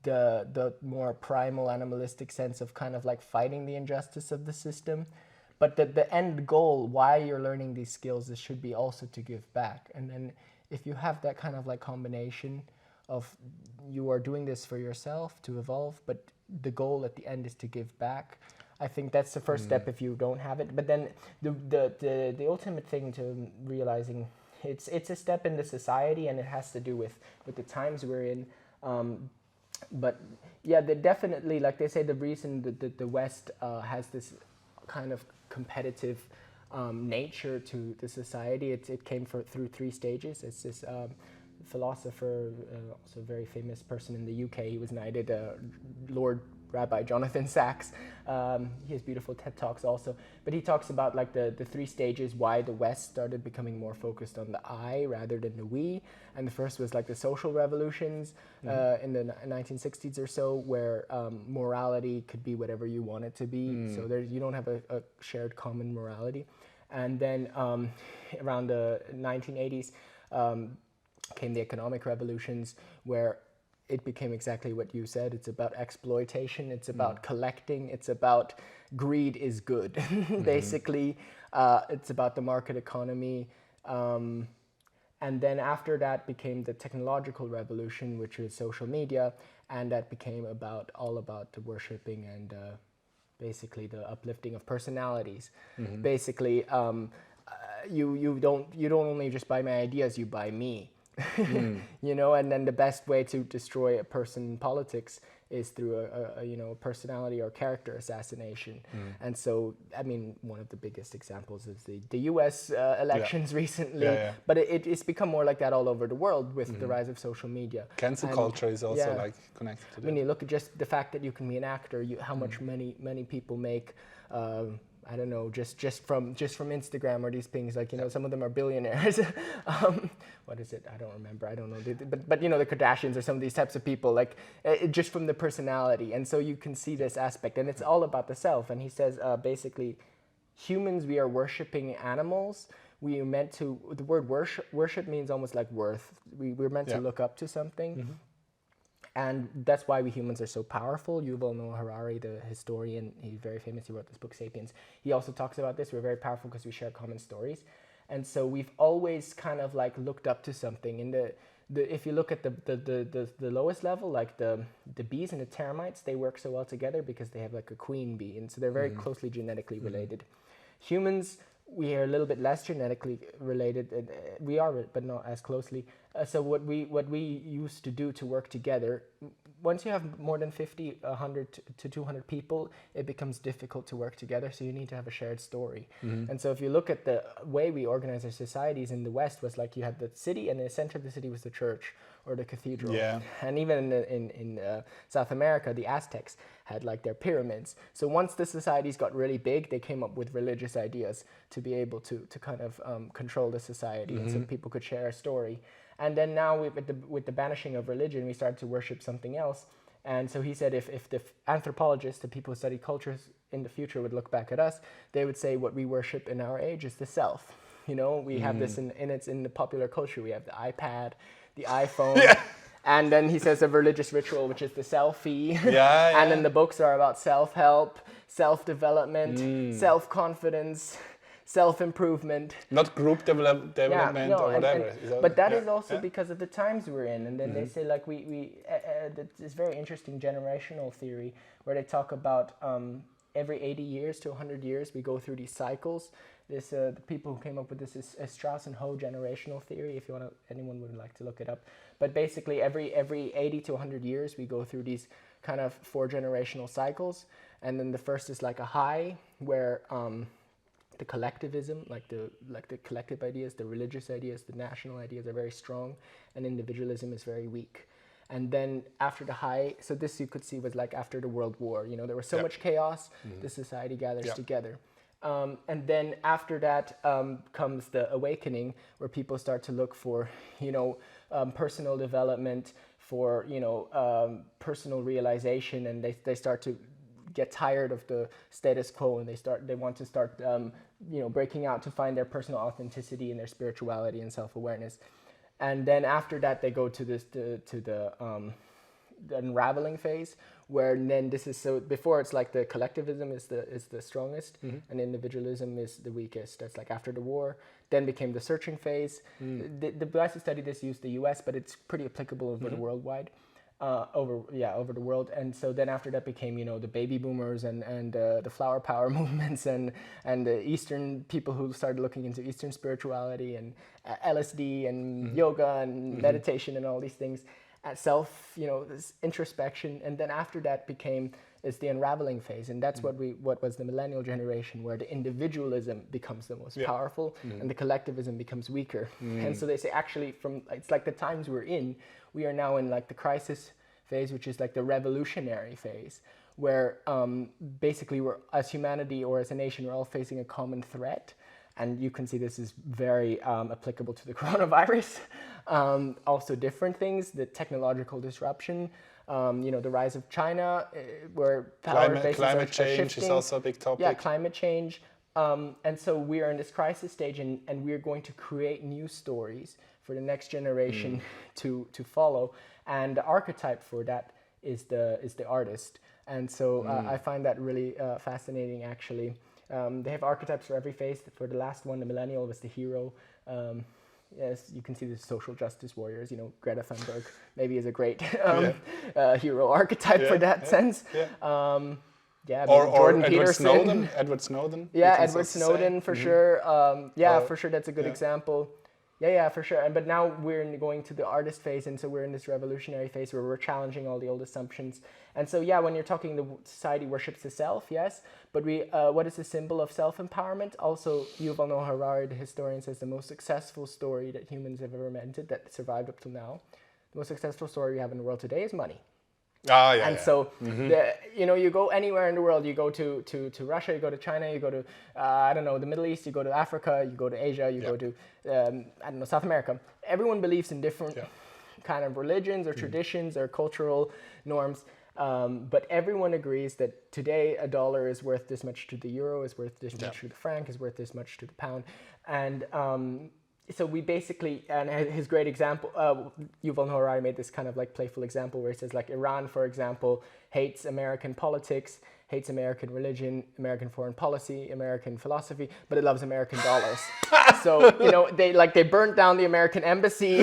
the more primal animalistic sense of kind of like fighting the injustice of the system. But the end goal, why you're learning these skills, it should be also to give back. And then if you have that kind of like combination of you are doing this for yourself to evolve, but the goal at the end is to give back, I think that's the first step if you don't have it. But then the ultimate thing to realizing it's a step in the society, and it has to do with the times we're in. But yeah, definitely, like they say, the reason that the West has this kind of competitive nature to the society, it came through three stages. It's this philosopher, also a very famous person in the UK. He was knighted, Lord Rabbi Jonathan Sachs. He has beautiful TED Talks also. But he talks about like the three stages why the West started becoming more focused on the I rather than the we. And the first was like the social revolutions in the 1960s or so, where morality could be whatever you want it to be. So you don't have a shared common morality. And then around the 1980s came the economic revolutions, where it became exactly what you said. It's about exploitation. It's about collecting. It's about greed is good. Basically, it's about the market economy. And then after that became the technological revolution, which was social media. And that became all about the worshipping and basically the uplifting of personalities. Basically, you don't only just buy my ideas, you buy me. You know, and then the best way to destroy a person in politics is through a personality or character assassination. And so, I mean, one of the biggest examples is the US elections recently, but it's become more like that all over the world with the rise of social media. Cancel culture is also like connected to that. I mean, you look at just the fact that you can be an actor, how much many people make. I don't know, just from Instagram or these things, like, you know, some of them are billionaires. What is it? I don't remember. I don't know. But you know, the Kardashians or some of these types of people, like just from the personality. And so you can see this aspect, and it's all about the self. And he says, basically, humans, we are worshiping animals. We are meant to, the word worship means almost like worth. We're meant to look up to something. And that's why we humans are so powerful. Yuval Noah Harari, the historian, he's very famous. He wrote this book, Sapiens. He also talks about this. We're very powerful because we share common stories. And so we've always kind of like looked up to something. In if you look at the lowest level, like the bees and the termites, they work so well together because they have like a queen bee, and so they're very closely genetically related. Humans, we are a little bit less genetically related. We are, but not as closely. So what we used to do to work together, once you have more than 50, 100 to 200 people, it becomes difficult to work together. So you need to have a shared story. And so if you look at the way we organize our societies in the West, was like you had the city, and in the center of the city was the church or the cathedral. Yeah. And even in South America, the Aztecs had like their pyramids. So once the societies got really big, they came up with religious ideas to be able to kind of control the society, and so people could share a story. And then now with the banishing of religion, we started to worship something else. And so he said if the anthropologists, the people who study cultures in the future, would look back at us, they would say what we worship in our age is the self. You know, we have this it's in the popular culture. We have the iPad, the iPhone. Yeah. And then he says a religious ritual, which is the selfie. Yeah. And then the books are about self-help, self-development, self-confidence, self-improvement. Not group development or whatever. But that is also because of the times we're in. And then they say like this very interesting generational theory where they talk about every 80 years to 100 years we go through these cycles. This the people who came up with this is Strauss and Ho generational theory. If you want to, anyone would like to look it up. But basically every 80 to 100 years we go through these kind of 4 generational cycles. And then the first is like a high where the collectivism, like the collective ideas, the religious ideas, the national ideas are very strong, and individualism is very weak. And then after the high, so this you could see was like after the World War, you know, there was so much chaos, the society gathers together. And then after that comes the awakening, where people start to look for, you know, personal development, for, you know, personal realization, and they start to get tired of the status quo, and they want to start you know, breaking out to find their personal authenticity and their spirituality and self-awareness. And then after that they go to the unraveling phase, where then this is, so before it's like the collectivism is the strongest, and individualism is the weakest. That's like after the war. Then became the searching phase. The guys who study this use the US, but it's pretty applicable over the worldwide. Over the world. And so then after that became, you know, the baby boomers and the flower power movements and the Eastern people who started looking into Eastern spirituality and LSD and yoga and meditation and all these things, self, you know, this introspection. And then after that is the unraveling phase, and that's what was the millennial generation, where the individualism becomes the most powerful and the collectivism becomes weaker. And so they say actually it's like the times we're in, we are now in like the crisis phase, which is like the revolutionary phase, where basically we're, as humanity or as a nation, we're all facing a common threat. And you can see this is very applicable to the coronavirus. Also different things, the technological disruption, you know, the rise of China, where power bases climate are change shifting. is also a big topic. Yeah, climate change. And so we are in this crisis stage, and we're going to create new stories for the next generation to follow. And the archetype for that is the artist. And so I find that really fascinating, actually. They have archetypes for every phase. For the last one, the millennial was the hero. Yes, you can see the social justice warriors. You know, Greta Thunberg maybe is a great hero archetype for that sense. Yeah, or Jordan Edward Peterson. Snowden. Edward Snowden. Yeah, Edward Snowden for sure. For sure, that's a good example. Yeah, for sure. But now we're going to the artist phase, and so we're in this revolutionary phase where we're challenging all the old assumptions. And so, yeah, when you're talking, the society worships the self, yes. But what is the symbol of self-empowerment? Also, Yuval Noah Harari, the historian, says the most successful story that humans have ever invented, that survived up to now, the most successful story we have in the world today is money. So, you go anywhere in the world, you go to Russia, you go to China, you go to, the Middle East, you go to Africa, you go to Asia, you go to, South America. Everyone believes in different kind of religions or traditions or cultural norms. But everyone agrees that today a dollar is worth this much to the euro, is worth this much to the franc, is worth this much to the pound. And so we basically, and his great example, Yuval Noah Harari made this kind of like playful example where he says like Iran, for example, hates American politics, hates American religion, American foreign policy, American philosophy, but it loves American dollars. So, they burnt down the American embassy,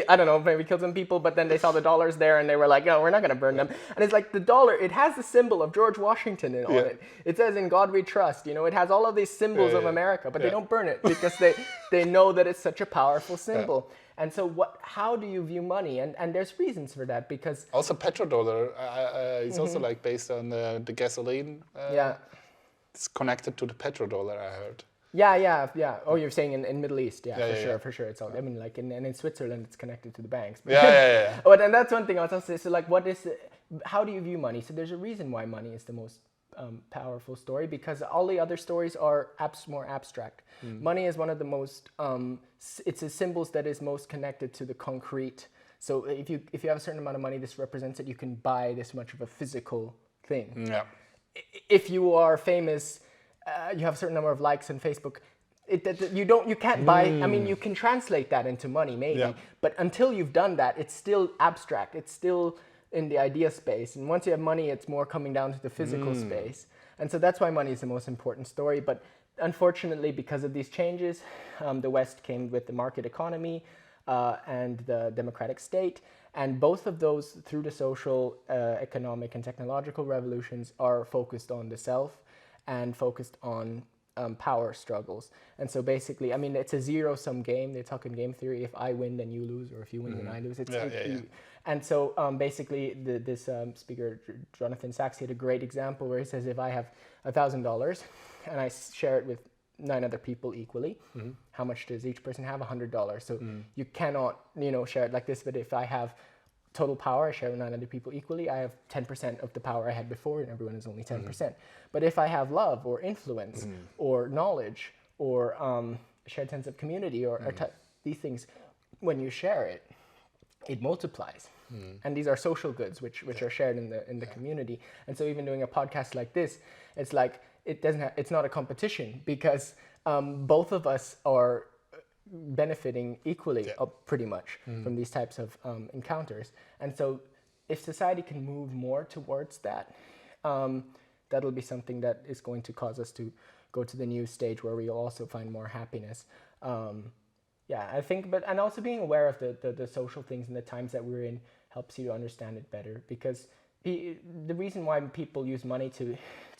I don't know, maybe killed some people, but then they saw the dollars there and they were like, no, we're not going to burn them. And it's like the dollar, it has the symbol of George Washington on it. It says, in God we trust, it has all of these symbols of America, but they don't burn it because they know that it's such a powerful symbol. And so how do you view money? And there's reasons for that, because... Also petrodollar is also like based on the gasoline. It's connected to the petrodollar, I heard. Yeah. Oh, you're saying in Middle East, for sure. It's all. I mean, like in Switzerland, it's connected to the banks. Yeah. But and that's one thing I was also say. So, like, how do you view money? So, there's a reason why money is the most powerful story, because all the other stories are more abstract. Money is one of the most. It's the symbols that is most connected to the concrete. So, if you have a certain amount of money, this represents that you can buy this much of a physical thing. Yeah. If you are famous. You have a certain number of likes on Facebook. You can't buy. I mean, you can translate that into money, maybe, but until you've done that, it's still abstract. It's still in the idea space. And once you have money, it's more coming down to the physical space. And so that's why money is the most important story. But unfortunately, because of these changes, the West came with the market economy and the democratic state. And both of those, through the social, economic, and technological revolutions, are focused on the self and focused on power struggles. And so basically, I mean, it's a zero-sum game. They talk in game theory, if I win, then you lose, or if you win, then I lose. And so basically, this speaker, Jonathan Sachs, he had a great example where he says, if I have $1,000 and I share it with 9 other people equally, how much does each person have? $100. So you cannot, share it like this, but if I have total power, I share with 9 other people equally, I have 10% of the power I had before, and everyone is only 10%. But if I have love or influence or knowledge or shared sense of community or these things, when you share it, it multiplies. And these are social goods which are shared in the community. And so even doing a podcast like this, it's like it's not a competition, because both of us are benefiting equally pretty much from these types of encounters. And so if society can move more towards that, that'll be something that is going to cause us to go to the new stage where we'll also find more happiness. I think, and also being aware of the social things and the times that we're in helps you to understand it better, because the reason why people use money to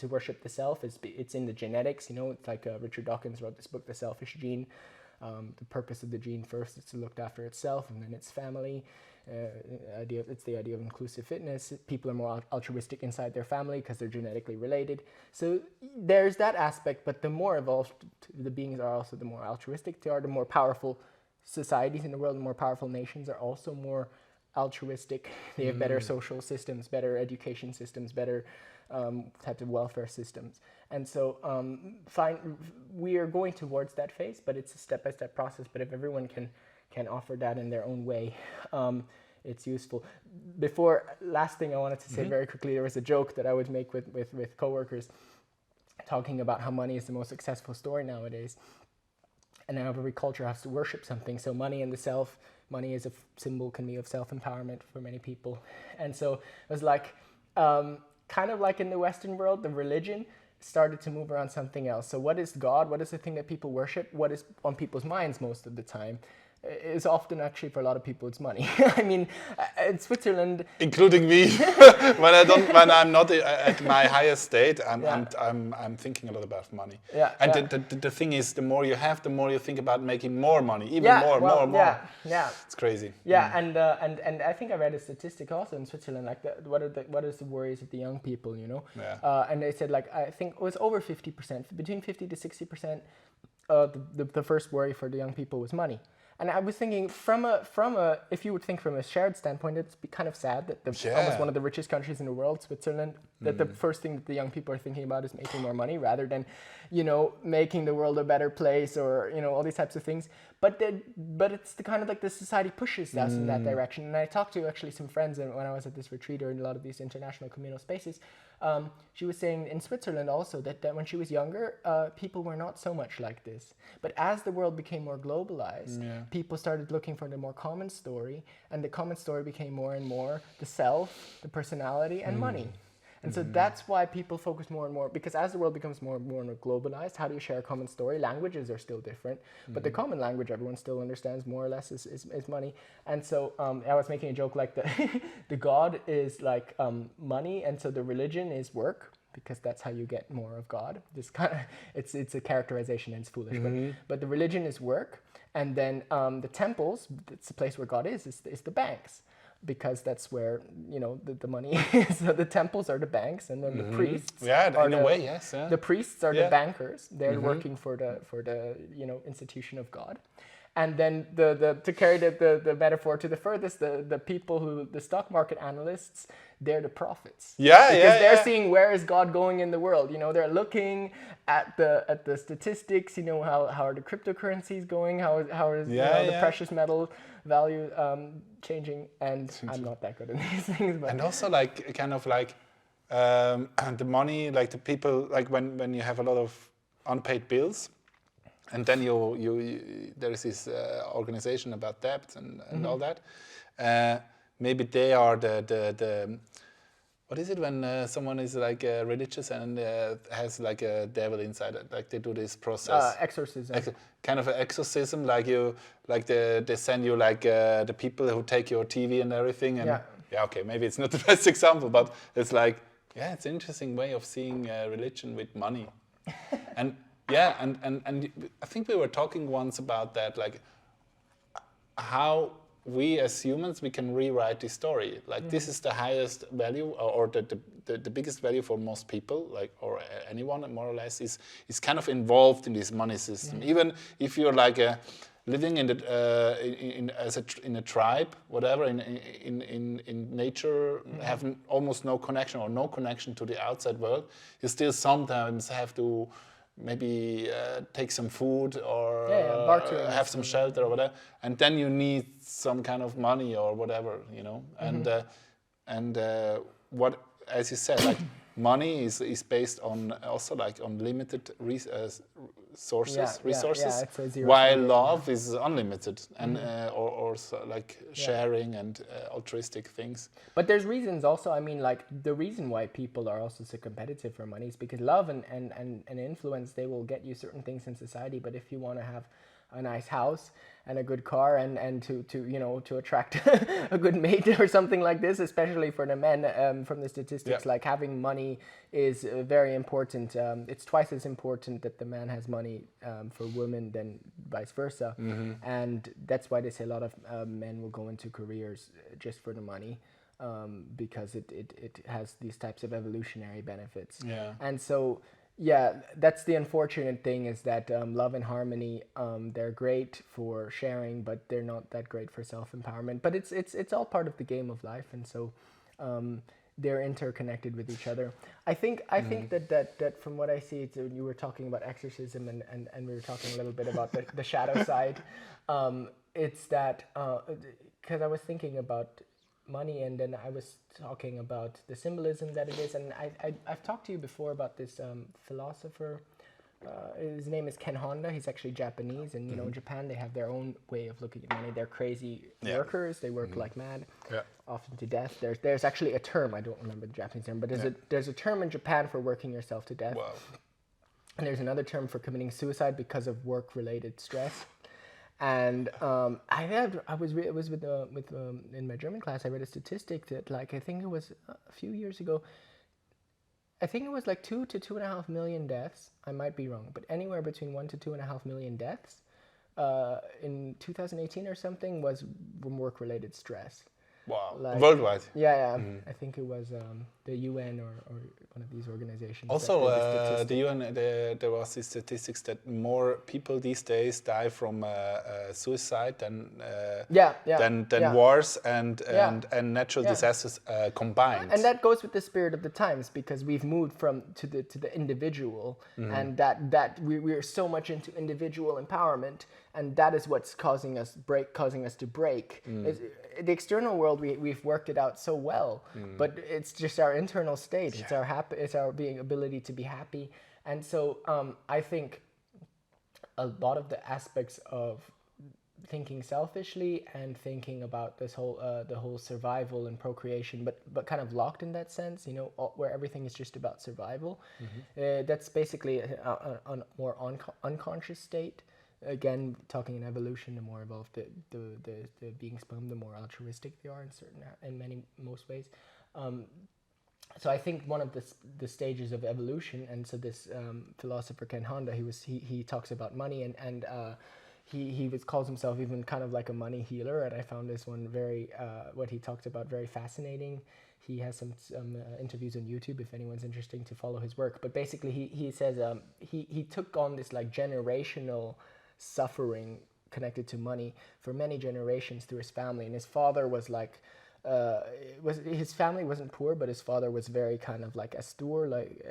worship the self is it's in the genetics. It's like Richard Dawkins wrote this book, The Selfish Gene. The purpose of the gene first is to look after itself, and then its family. It's the idea of inclusive fitness. People are more altruistic inside their family because they're genetically related. So there's that aspect, but the more evolved the beings are, also the more altruistic they are. The more powerful societies in the world, the more powerful nations are also more altruistic. They have better social systems, better education systems, better types of welfare systems. And so we are going towards that phase, but it's a step-by-step process. But if everyone can offer that in their own way, it's useful. Last thing I wanted to say very quickly, there was a joke that I would make with coworkers talking about how money is the most successful story nowadays. And now every culture has to worship something. So money and the self, money is a symbol, can be of self-empowerment for many people. And so it was like, kind of like in the Western world, the religion started to move around something else. So what is God? What is the thing that people worship? What is on people's minds most of the time? Is often actually for a lot of people it's money. I mean, in Switzerland, including me, when I'm not at my highest state, I'm thinking a lot about money. The thing is, the more you have, the more you think about making more money, more. It's crazy. And I think I read a statistic also in Switzerland, like what is the worries of the young people, and they said, like, I think it was over 50%, between 50 to 60%. The first worry for the young people was money. And I was thinking, if you would think from a shared standpoint, it's kind of sad that almost one of the richest countries in the world, Switzerland, that the first thing that the young people are thinking about is making more money rather than, making the world a better place or, all these types of things. But it's the kind of like the society pushes us in that direction. And I talked to actually some friends when I was at this retreat or in a lot of these international communal spaces. She was saying in Switzerland also that when she was younger, people were not so much like this. But as the world became more globalized, people started looking for the more common story, and the common story became more and more the self, the personality, and money. And so that's why people focus more and more, because as the world becomes more and more globalized, how do you share a common story? Languages are still different, but the common language everyone still understands more or less is money. And so I was making a joke like the God is like money, and so the religion is work, because that's how you get more of God. This kind of, it's a characterization and it's foolish, but the religion is work, and then the temples, it's the place where God is the banks, because that's where the money is. So the temples are the banks, and then the priests. Yeah, in a way, yes. Yeah. The priests are the bankers. They're working for the institution of God. And then to carry the metaphor to the furthest, the people the stock market analysts, they're the prophets. Yeah, because they're seeing where is God going in the world. They're looking at the statistics. How are the cryptocurrencies going? How is the precious metal value changing? And I'm not that good at these things. But. And also the money, like the people, like when you have a lot of unpaid bills. And then there is this organization about debt and all that. Maybe they are the what is it when someone is like religious and has like a devil inside it? Like they do this process. Exorcism. Kind of an exorcism, they send you like the people who take your TV and everything. And okay, maybe it's not the best example, but it's like it's an interesting way of seeing religion with money, and. Yeah, and I think we were talking once about that, like how we as humans, we can rewrite the story. Like this is the highest value or the biggest value for most people, like or anyone more or less is kind of involved in this money system. Even if you're like living in a tribe, whatever, in nature, have almost no connection or no connection to the outside world, you still sometimes have to maybe take some food or have some shelter or whatever, and then you need some kind of money or whatever, and what, as you said, like money is based on also like on limited resources, while love is unlimited and or so like sharing and altruistic things. But there's reasons also. I mean, like the reason why people are also so competitive for money is because love and influence, they will get you certain things in society. But if you want to have a nice house and a good car and to attract a good mate or something like this, especially for the men, from the statistics, like having money is very important. It's twice as important that the man has money for women than vice versa. And that's why they say a lot of men will go into careers just for the money, because it has these types of evolutionary benefits. And so that's the unfortunate thing, is that love and harmony, they're great for sharing, but they're not that great for self-empowerment. But it's all part of the game of life, and so they're interconnected with each other. I think that from what I see, so you were talking about exorcism, and we were talking a little bit about the shadow side. It's that because I was thinking about money, and then I was talking about the symbolism that it is, and I've talked to you before about this philosopher. His name is Ken Honda. He's actually Japanese, and in Japan they have their own way of looking at money. They're crazy workers. They work like mad, often to death. There's actually a term, I don't remember the Japanese term, but there's a term in Japan for working yourself to death. Wow. And there's another term for committing suicide because of work-related stress. And I was in my German class, I read a statistic that, like, I think it was a few years ago, I think it was like 2 to 2.5 million deaths. I might be wrong, but anywhere between 1 to 2.5 million deaths in 2018 or something was from work-related stress. Wow. Like, worldwide. I think it was the UN or one of these organizations. Also, the UN, there was these statistics that more people these days die from suicide than wars and natural disasters combined. And that goes with the spirit of the times, because we've moved to the individual, and that we are so much into individual empowerment, and that is what's causing us to break. The external world, we've worked it out so well, but it's just our internal state. It's our ability to be happy. And so I think a lot of the aspects of thinking selfishly and thinking about this whole the whole survival and procreation, but kind of locked in that sense, you know, where everything is just about survival. That's basically a more unconscious state. Again, talking in evolution, the more evolved the beings become, the more altruistic they are in most ways. So I think one of the stages of evolution, and so this philosopher Ken Honda, he talks about money, and he calls himself even kind of like a money healer, and I found this one very what he talked about very fascinating. He has some interviews on YouTube if anyone's interested to follow his work. But basically, he says he took on this like generational suffering connected to money for many generations through his family, and his father was like. His family wasn't poor, but his father was very kind of like austere, like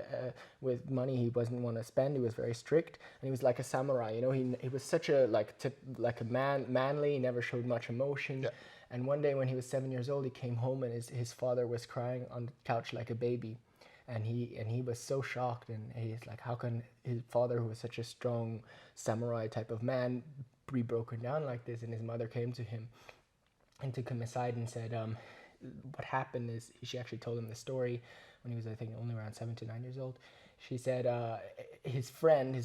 with money he wasn't want to spend. He was very strict, and he was like a samurai. You know, he was such a like a manly. He never showed much emotion. Yeah. And one day when he was 7 years old, he came home and his father was crying on the couch like a baby, and he was so shocked, and he's like, how can his father, who was such a strong samurai type of man, be broken down like this? And his mother came to him and took him aside and said, what happened is, she actually told him the story when he was, I think, only around 7 to 9 years old. She said his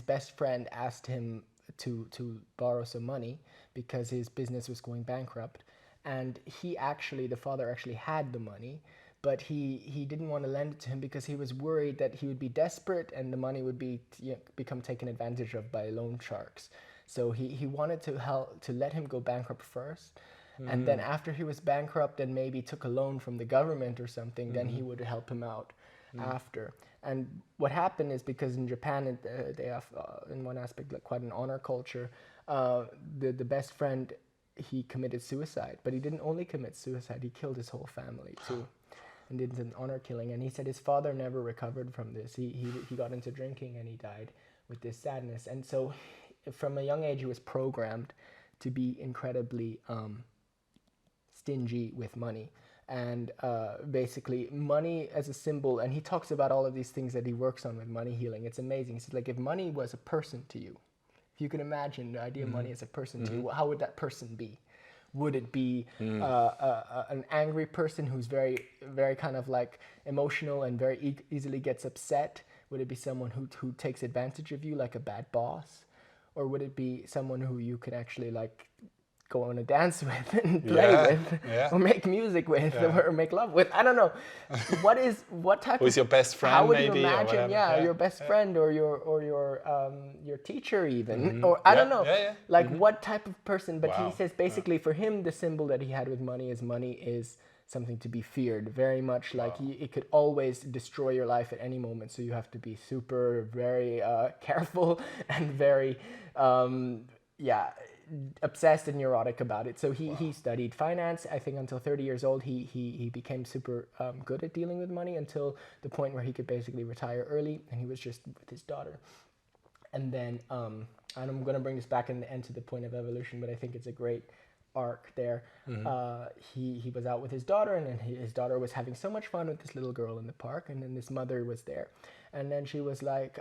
best friend asked him to borrow some money because his business was going bankrupt. And the father actually had the money, but he didn't want to lend it to him because he was worried that he would be desperate and the money would become taken advantage of by loan sharks. So he wanted to let him go bankrupt first. And then after he was bankrupt and maybe took a loan from the government or something, then he would help him out after. And what happened is, because in Japan they have in one aspect like quite an honor culture, the best friend, he committed suicide. But he didn't only commit suicide, he killed his whole family too, and did an honor killing. And he said his father never recovered from this. He got into drinking and he died with this sadness. And so from a young age he was programmed to be incredibly stingy with money, and basically money as a symbol. And he talks about all of these things that he works on with money healing. It's amazing. It's like, if money was a person to you, if you can imagine the idea of money as a person to you, how would that person be? Would it be an angry person who's very, very kind of like emotional and very easily gets upset? Would it be someone who takes advantage of you, like a bad boss? Or would it be someone who you can actually like go on a dance with and play with, or make music with, or make love with? I don't know. What type? Who's your best friend? How would maybe, you imagine? Your best friend, or your teacher even, or I don't know. Like what type of person? But he says basically for him, the symbol that he had with money is something to be feared. Very much like it could always destroy your life at any moment. So you have to be very careful and very obsessed and neurotic about it. So he studied finance, I think, until 30 years old. He became super good at dealing with money until the point where he could basically retire early, and he was just with his daughter. And then and I'm going to bring this back in the end to the point of evolution, but I think it's a great arc there. He was out with his daughter, and then his daughter was having so much fun with this little girl in the park, and then this mother was there, and then she was like,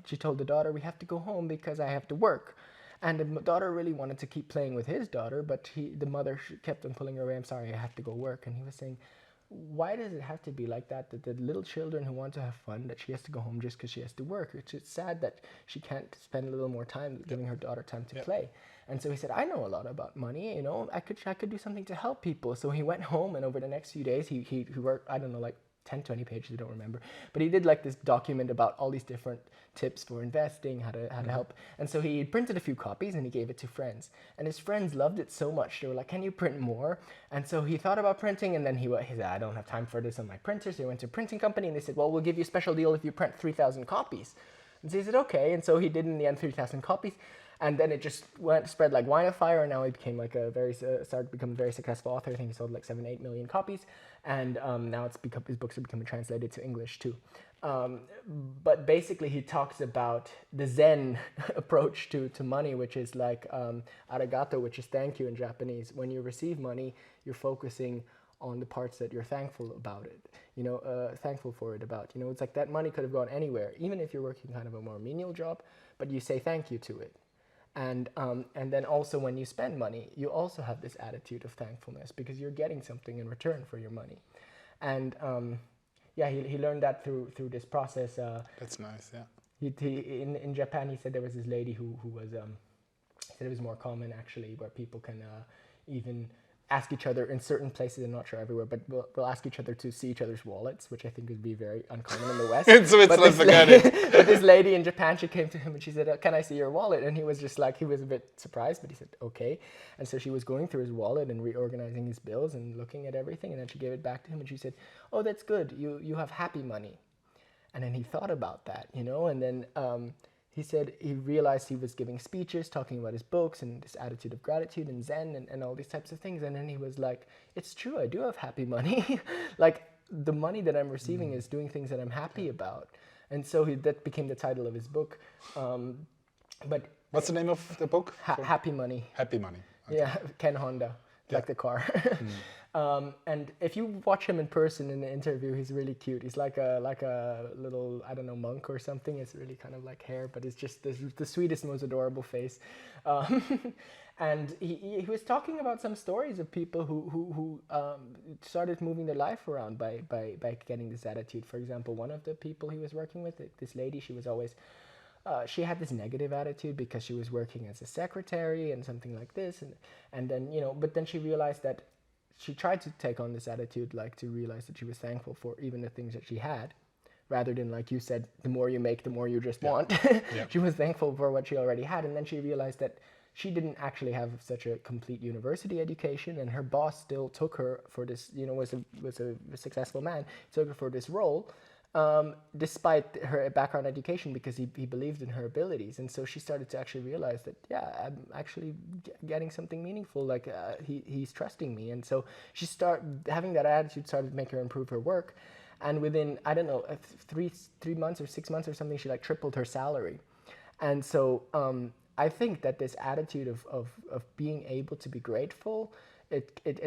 she told the daughter, we have to go home because I have to work. And the daughter really wanted to keep playing with his daughter, but the mother kept on pulling her away. I'm sorry, I have to go work. And he was saying, why does it have to be like that the little children who want to have fun, that she has to go home just because she has to work? It's sad that she can't spend a little more time giving her daughter time to play. And so he said, I know a lot about money, you know, I could do something to help people. So he went home, and over the next few days, he worked, I don't know, like 10, 20 pages, I don't remember. But he did like this document about all these different tips for investing, how to help. And so he printed a few copies and he gave it to friends. And his friends loved it so much. They were like, can you print more? And so he thought about printing, and then he said, I don't have time for this on my printer. So he went to a printing company, and they said, well, we'll give you a special deal if you print 3,000 copies. And so he said, okay. And so he did in the end 3,000 copies. And then it just spread like wildfire, and now he became like started to become a very successful author. I think he sold like 7-8 million copies, and now his books are becoming translated to English too. But basically, he talks about the Zen approach to money, which is like arigato, which is thank you in Japanese. When you receive money, you're focusing on the parts that you're thankful about it, thankful for it about. It's like that money could have gone anywhere, even if you're working kind of a more menial job, but you say thank you to it. And then also when you spend money, you also have this attitude of thankfulness because you're getting something in return for your money. And he learned that through this process. That's nice, yeah. In Japan, he said there was this lady who was said it was more common actually, where people can even ask each other in certain places, I'm not sure everywhere, but we'll ask each other to see each other's wallets, which I think would be very uncommon in the West. In Switzerland, forget it. But this lady in Japan, she came to him and she said, "Can I see your wallet?" And he was just like, he was a bit surprised, but he said, "Okay." And so she was going through his wallet and reorganizing his bills and looking at everything, and then she gave it back to him and she said, "Oh, that's good. You have happy money." And then he thought about that, and then he said he realized he was giving speeches, talking about his books and this attitude of gratitude and Zen and all these types of things. And then he was like, it's true, I do have happy money. Like the money that I'm receiving is doing things that I'm happy about. And so that became the title of his book. But what's the name of the book? Happy Money. Happy Money. Okay. Yeah, Ken Honda, like the car. And if you watch him in person in the interview, he's really cute. He's like a little, I don't know, monk or something. It's really kind of like hair, but it's just the sweetest, most adorable face. And he was talking about some stories of people who started moving their life around by getting this attitude. For example, one of the people he was working with, this lady, she was always she had this negative attitude because she was working as a secretary and something like this, and then but then she realized that she tried to take on this attitude, like to realize that she was thankful for even the things that she had, rather than, like you said, the more you make, the more you just want. She was thankful for what she already had, and then she realized that she didn't actually have such a complete university education, and her boss still took her for this, was a successful man, took her for this role, despite her background education, because he believed in her abilities. And so she started to actually realize that, I'm actually getting something meaningful, like he's trusting me. And so she having that attitude started to make her improve her work. And within, I don't know, 3 months or 6 months or something, she like tripled her salary. And so I think that this attitude of being able to be grateful, it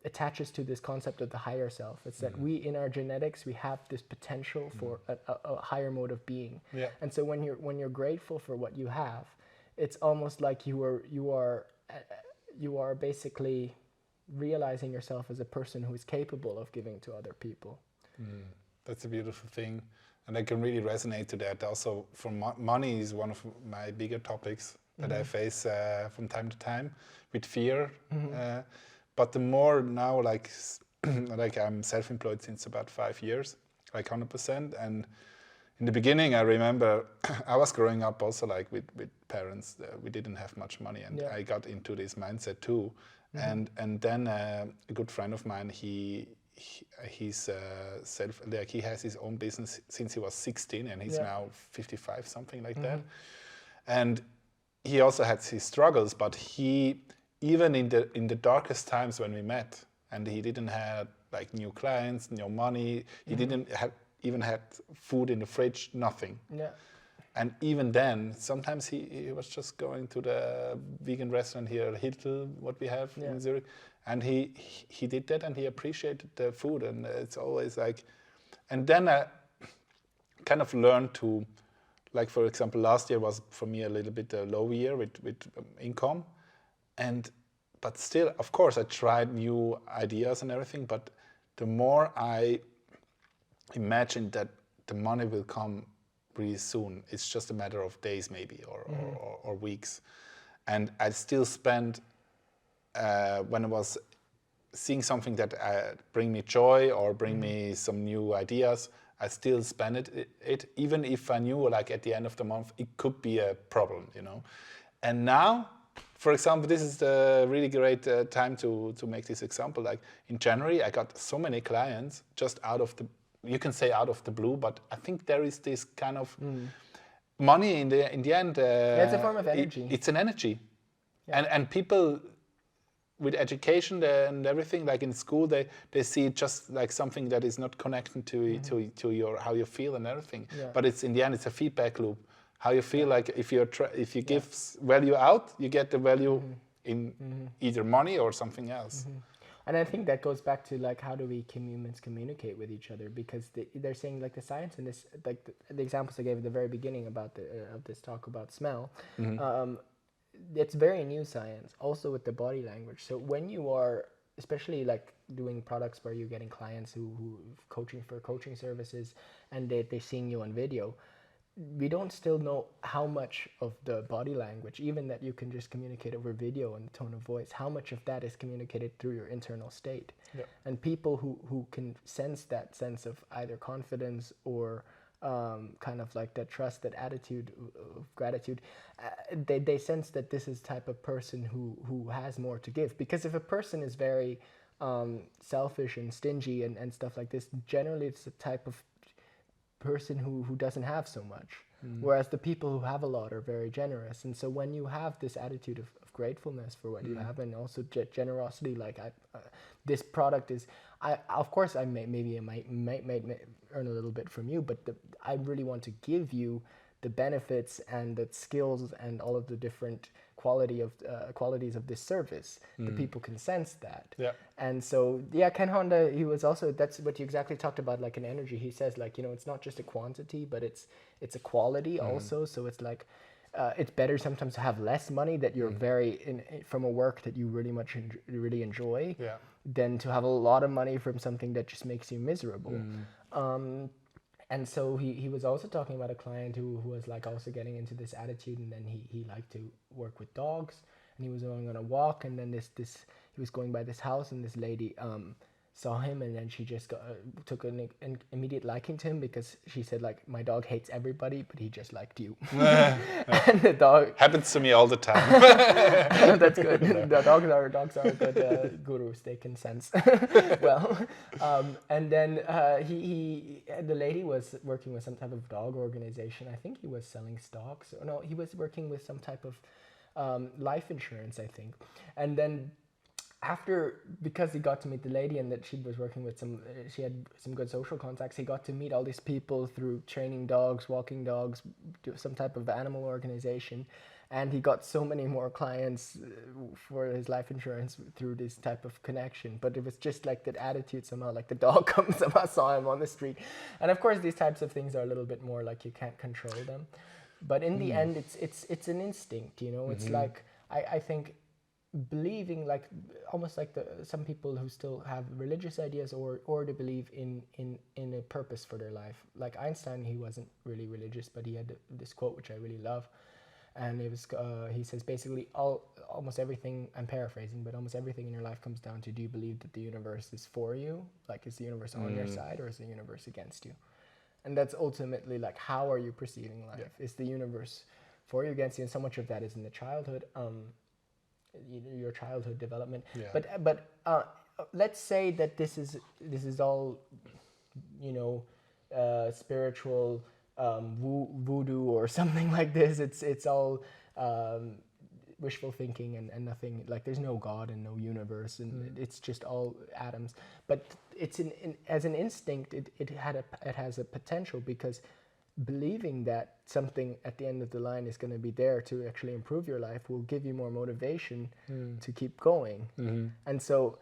attaches to this concept of the higher self. It's that we, in our genetics, we have this potential for a higher mode of being. Yeah. And so when you're grateful for what you have, it's almost like you are basically realizing yourself as a person who is capable of giving to other people. That's a beautiful thing, and I can really resonate to that. Also, money is one of my bigger topics that I face from time to time with fear. But the more now, like I'm self-employed since about 5 years, like 100%. And in the beginning, I remember I was growing up also like with parents. We didn't have much money, and I got into this mindset too. And then a good friend of mine, he has his own business since he was 16, and he's now 55, something like that. And he also had his struggles, but he, even in the darkest times when we met, and he didn't have like new clients, no money, he didn't even had food in the fridge, nothing. Yeah. And even then, sometimes he was just going to the vegan restaurant here, Hittel, what we have in Zurich, and he did that, and he appreciated the food, and it's always like, and then I kind of learned to, like for example, last year was for me a little bit a low year with income, but still, of course, I tried new ideas and everything, but the more I imagined that the money will come really soon, it's just a matter of days maybe, or weeks, and I still spend, when I was seeing something that bring me joy or bring me some new ideas, I still spend it, even if I knew like at the end of the month it could be a problem, And now, for example, this is the really great time to make this example. Like in January, I got so many clients just out of the blue, but I think there is this kind of money in the end. It's a form of energy. It's an energy, and people with education and everything, like in school, they see it just like something that is not connected to your how you feel and everything. Yeah. But it's in the end, it's a feedback loop. How you feel, like if you give value out, you get the value in either money or something else. And I think that goes back to like how do we humans communicate with each other, because they're saying like the science in this, like the examples I gave at the very beginning about the of this talk about smell, it's very new science also with the body language. So when you are especially like doing products where you're getting clients who coaching for coaching services, and they're seeing you on video, we don't still know how much of the body language, even that you can just communicate over video and the tone of voice, how much of that is communicated through your internal state. Yeah. And people who can sense that sense of either confidence or kind of like that trust, that attitude of gratitude, they sense that this is type of person who has more to give. Because if a person is very selfish and stingy and stuff like this, generally it's the type of person who doesn't have so much, whereas the people who have a lot are very generous. And so when you have this attitude of gratefulness for what you have, and also generosity, like this product is, of course I maybe I might earn a little bit from you, but I really want to give you the benefits and the skills and all of the different qualities of this service. The people can sense that. Yeah. And so, yeah, Ken Honda, he was also, that's what you exactly talked about, like an energy. He says, like, you know, it's not just a quantity, but it's a quality also. So it's like, it's better sometimes to have less money that you're from a work that you really enjoy, than to have a lot of money from something that just makes you miserable. And so he was also talking about a client who was like also getting into this attitude, and then he liked to work with dogs, and he was going on a walk, and then he was going by this house, and this lady saw him, and then she just took an immediate liking to him, because she said, like, my dog hates everybody, but he just liked you. And the dog happens to me all the time. That's good. The dogs are good gurus. They can sense well. And then the lady was working with some type of dog organization. I think he was selling stocks. No, he was working with some type of life insurance, I think. And then because he got to meet the lady, and that she was working with she had some good social contacts, he got to meet all these people through training dogs, walking dogs, do some type of animal organization, and he got so many more clients for his life insurance through this type of connection. But it was just like that attitude somehow, like the dog somehow saw him on the street. And of course these types of things are a little bit more like you can't control them, but in the end it's an instinct, you know. It's like I think believing, like almost like some people who still have religious ideas, or to believe in a purpose for their life. Like Einstein, he wasn't really religious, but he had this quote which I really love, and it was he says basically almost everything, I'm paraphrasing, but almost everything in your life comes down to, do you believe that the universe is for you? Like, is the universe on your side, or is the universe against you? And that's ultimately like, how are you perceiving life? Yeah. Is the universe for you, against you? And so much of that is in the childhood. Your childhood development, but let's say that this is all, you know, spiritual voodoo or something like this. It's all wishful thinking and nothing, like there's no God and no universe, and it's just all atoms. But it's as an instinct, it has a potential, because believing that something at the end of the line is going to be there to actually improve your life will give you more motivation to keep going. And so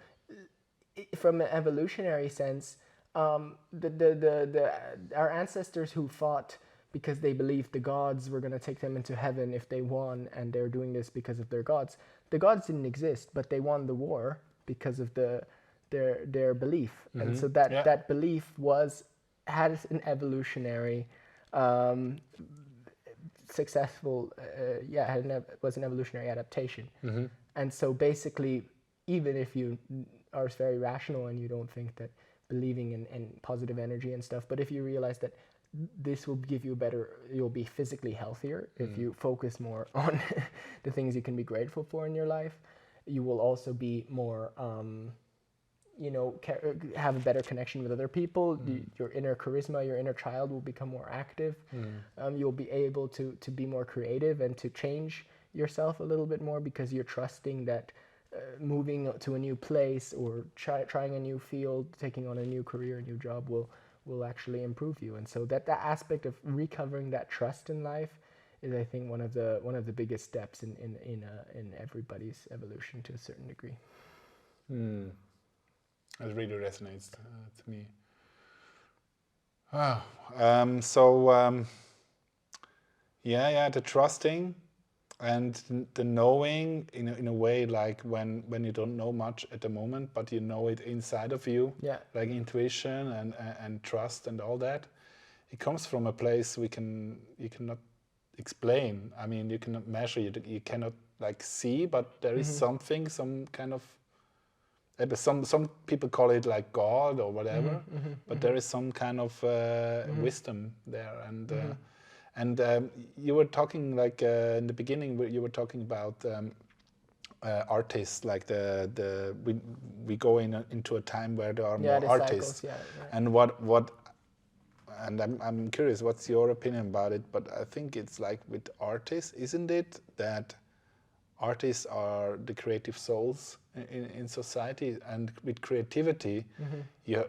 from an evolutionary sense, our ancestors who fought because they believed the gods were going to take them into heaven if they won, and they're doing this because of their gods. The gods didn't exist, but they won the war because of their belief. And so that belief had an evolutionary successful was an evolutionary adaptation. And so basically, even if you are very rational and you don't think that believing in positive energy and stuff, but if you realize that this will give you you'll be physically healthier if you focus more on the things you can be grateful for in your life, you will also be more you know, have a better connection with other people. Your inner charisma, your inner child will become more active. You'll be able to be more creative and to change yourself a little bit more, because you're trusting that moving to a new place or trying a new field, taking on a new career, a new job will actually improve you. And so that aspect of recovering that trust in life is, I think, one of the biggest steps in everybody's evolution to a certain degree. It really resonates to me. So the trusting and the knowing in a way, like when you don't know much at the moment, but you know it inside of you, like intuition and trust and all that. It comes from a place you cannot explain. I mean, you cannot measure, you cannot like see, but there is something, some kind of, some people call it like God or whatever, but there is some kind of wisdom there. And you were talking like in the beginning, you were talking about artists, like we go into a time where there are more artists, and what. And I'm curious, what's your opinion about it? But I think it's like with artists, isn't it that artists are the creative souls in society? And with creativity, you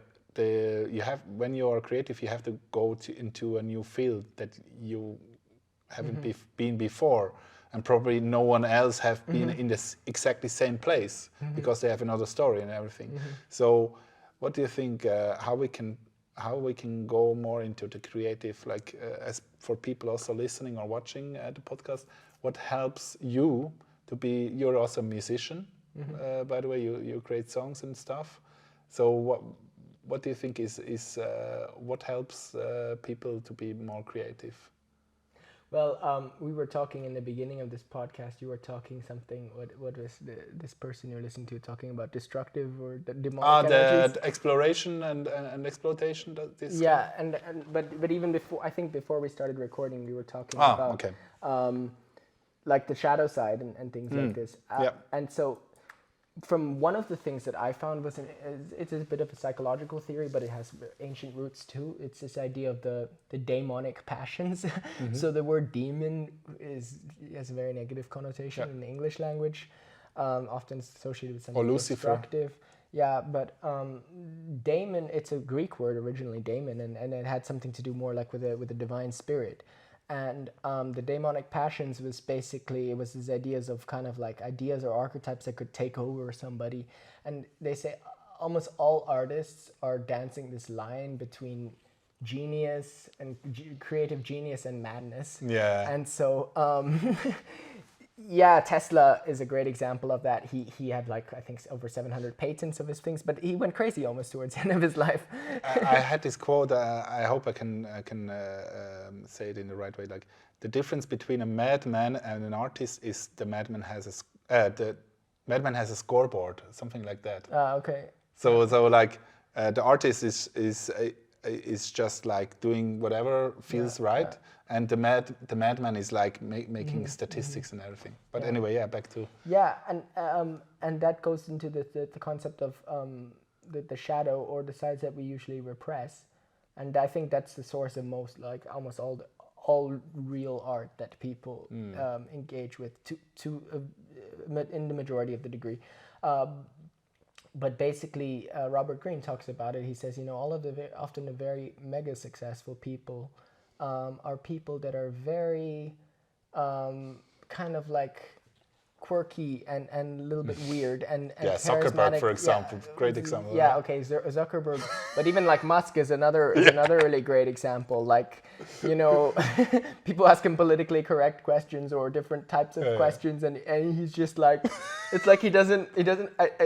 have when you are creative, you have to go into a new field that you haven't been before, and probably no one else have been in this exactly same place because they have another story and everything. So, what do you think? How we can go more into the creative, like as for people also listening or watching the podcast, what helps you to be? You're also a musician, by the way. You create songs and stuff. So what do you think is what helps people to be more creative? Well, we were talking in the beginning of this podcast. You were talking something. What was this person you're listening to talking about? Destructive or demonic energies? The exploration and exploitation. But even before, I think before we started recording, we were talking about like the shadow side and things like this. And so, from one of the things that I found was it's a bit of a psychological theory, but it has ancient roots too. It's this idea of the demonic passions. So the word demon has a very negative connotation in the English language, often associated with something destructive. Yeah, but daemon, it's a Greek word originally, daemon, and it had something to do more like with a divine spirit. And the demonic passions was basically, it was these ideas of kind of like ideas or archetypes that could take over somebody. And they say almost all artists are dancing this line between genius and creative genius and madness. Yeah. And so, Tesla is a great example of that. He had like, I think over 700 patents of his things, but he went crazy almost towards the end of his life. I had this quote, I hope I can say it in the right way. Like, the difference between a madman and an artist is the madman has a scoreboard, something like that. Okay. So like the artist is just like doing whatever feels right. And the madman is like making statistics and everything. But anyway, back to... Yeah, and that goes into the concept of the shadow or the sides that we usually repress. And I think that's the source of most, like almost all real art that people engage with in the majority of the degree. But basically, Robert Greene talks about it. He says, all of often the very mega successful people are people that are very kind of like quirky and a little bit weird and Zuckerberg, for example, great example. Yeah, okay, Zuckerberg, but even like Musk is another really great example. Like, people ask him politically correct questions or different types of questions, and he's just like, it's like he doesn't. It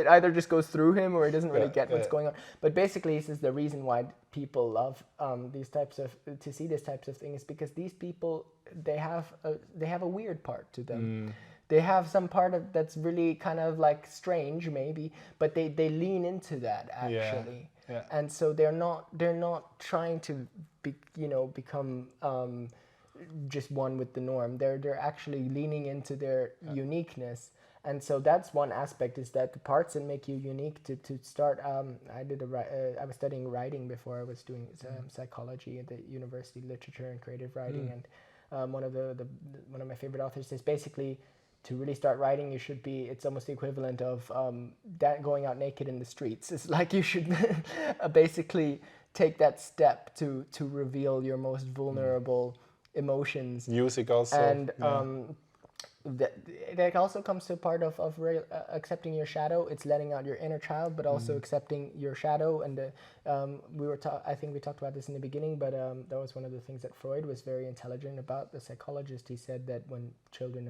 either just goes through him or he doesn't really get what's going on. But basically, he says the reason why people love to see these types of things is because these people they have a weird part to them. They have some part of that's really kind of like strange maybe, but they lean into that actually. Yeah. And so they're not trying to become just one with the norm. They're actually leaning into their uniqueness. And so that's one aspect, is that the parts that make you unique to start. I was studying writing before I was doing psychology at the university, literature and creative writing. And one of my favorite authors says basically, to really start writing, you should be, it's almost the equivalent of going out naked in the streets. It's like you should basically take that step to reveal your most vulnerable emotions. Music also. And that also comes to part of accepting your shadow. It's letting out your inner child, but also accepting your shadow. And I think we talked about this in the beginning, but that was one of the things that Freud was very intelligent about. The psychologist, he said that when children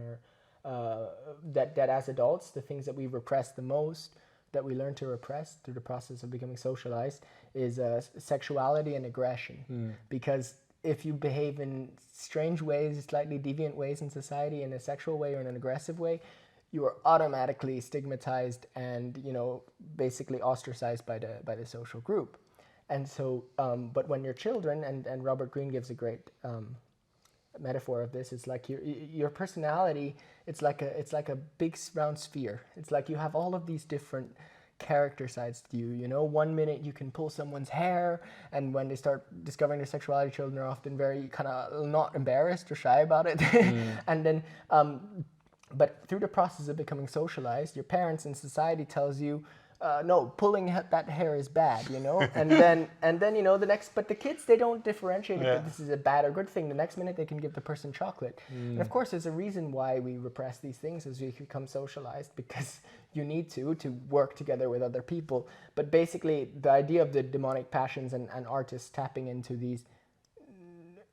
are that as adults, the things that we repress the most, that we learn to repress through the process of becoming socialized, is sexuality and aggression. Because if you behave in strange ways, slightly deviant ways in society, in a sexual way or in an aggressive way, you are automatically stigmatized and, basically ostracized by the social group. And so, but when you're children, and Robert Greene gives a great metaphor of this, it's like your personality, it's like a big round sphere. It's like you have all of these different character sides to you. 1 minute you can pull someone's hair, and when they start discovering their sexuality, children are often very kind of not embarrassed or shy about it. And then but through the process of becoming socialized, your parents and society tells you, no, pulling that hair is bad, and then the next, but the kids, they don't differentiate if this is a bad or good thing. The next minute they can give the person chocolate. And of course there's a reason why we repress these things as we become socialized, because you need to work together with other people. But basically the idea of the demonic passions and artists tapping into these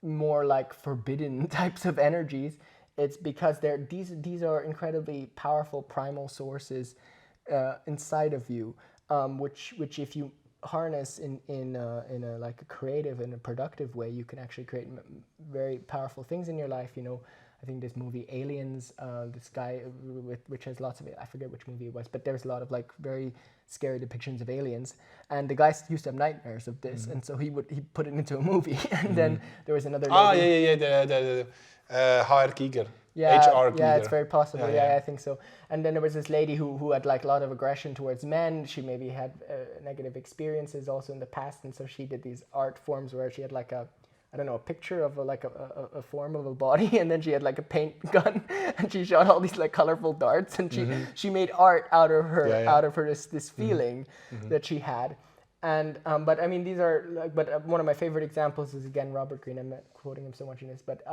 more like forbidden types of energies, it's because these are incredibly powerful primal sources inside of you, which if you harness in a like a creative and a productive way, you can actually create very powerful things in your life. I think this movie Aliens, this guy which has lots of, I forget which movie it was, but there's a lot of like very scary depictions of aliens, and the guy used to have nightmares of this, and so he put it into a movie. And then there was another lady, the HR Giger. Yeah, HR Giger. Yeah, it's very possible. Yeah, I think so. And then there was this lady who had like a lot of aggression towards men. She maybe had negative experiences also in the past, and so she did these art forms where she had like a picture of a form of a body, and then she had like a paint gun, and she shot all these like colorful darts, and she made art out of her this feeling that she had. And but I mean, these are like, but one of my favorite examples is again Robert Greene. I'm not quoting him so much in this, but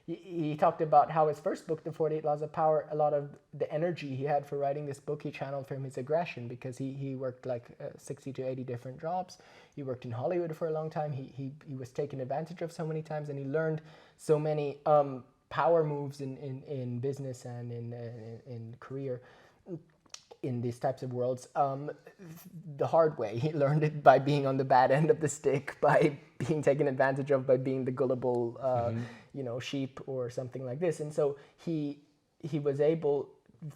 he talked about how his first book, The 48 Laws of Power, a lot of the energy he had for writing this book he channeled from his aggression, because he worked like 60 to 80 different jobs. He worked in Hollywood for a long time. He was taken advantage of so many times, and he learned so many power moves in business and in career, in these types of worlds, the hard way. He learned it by being on the bad end of the stick, by being taken advantage of, by being the gullible, sheep or something like this. And so he was able,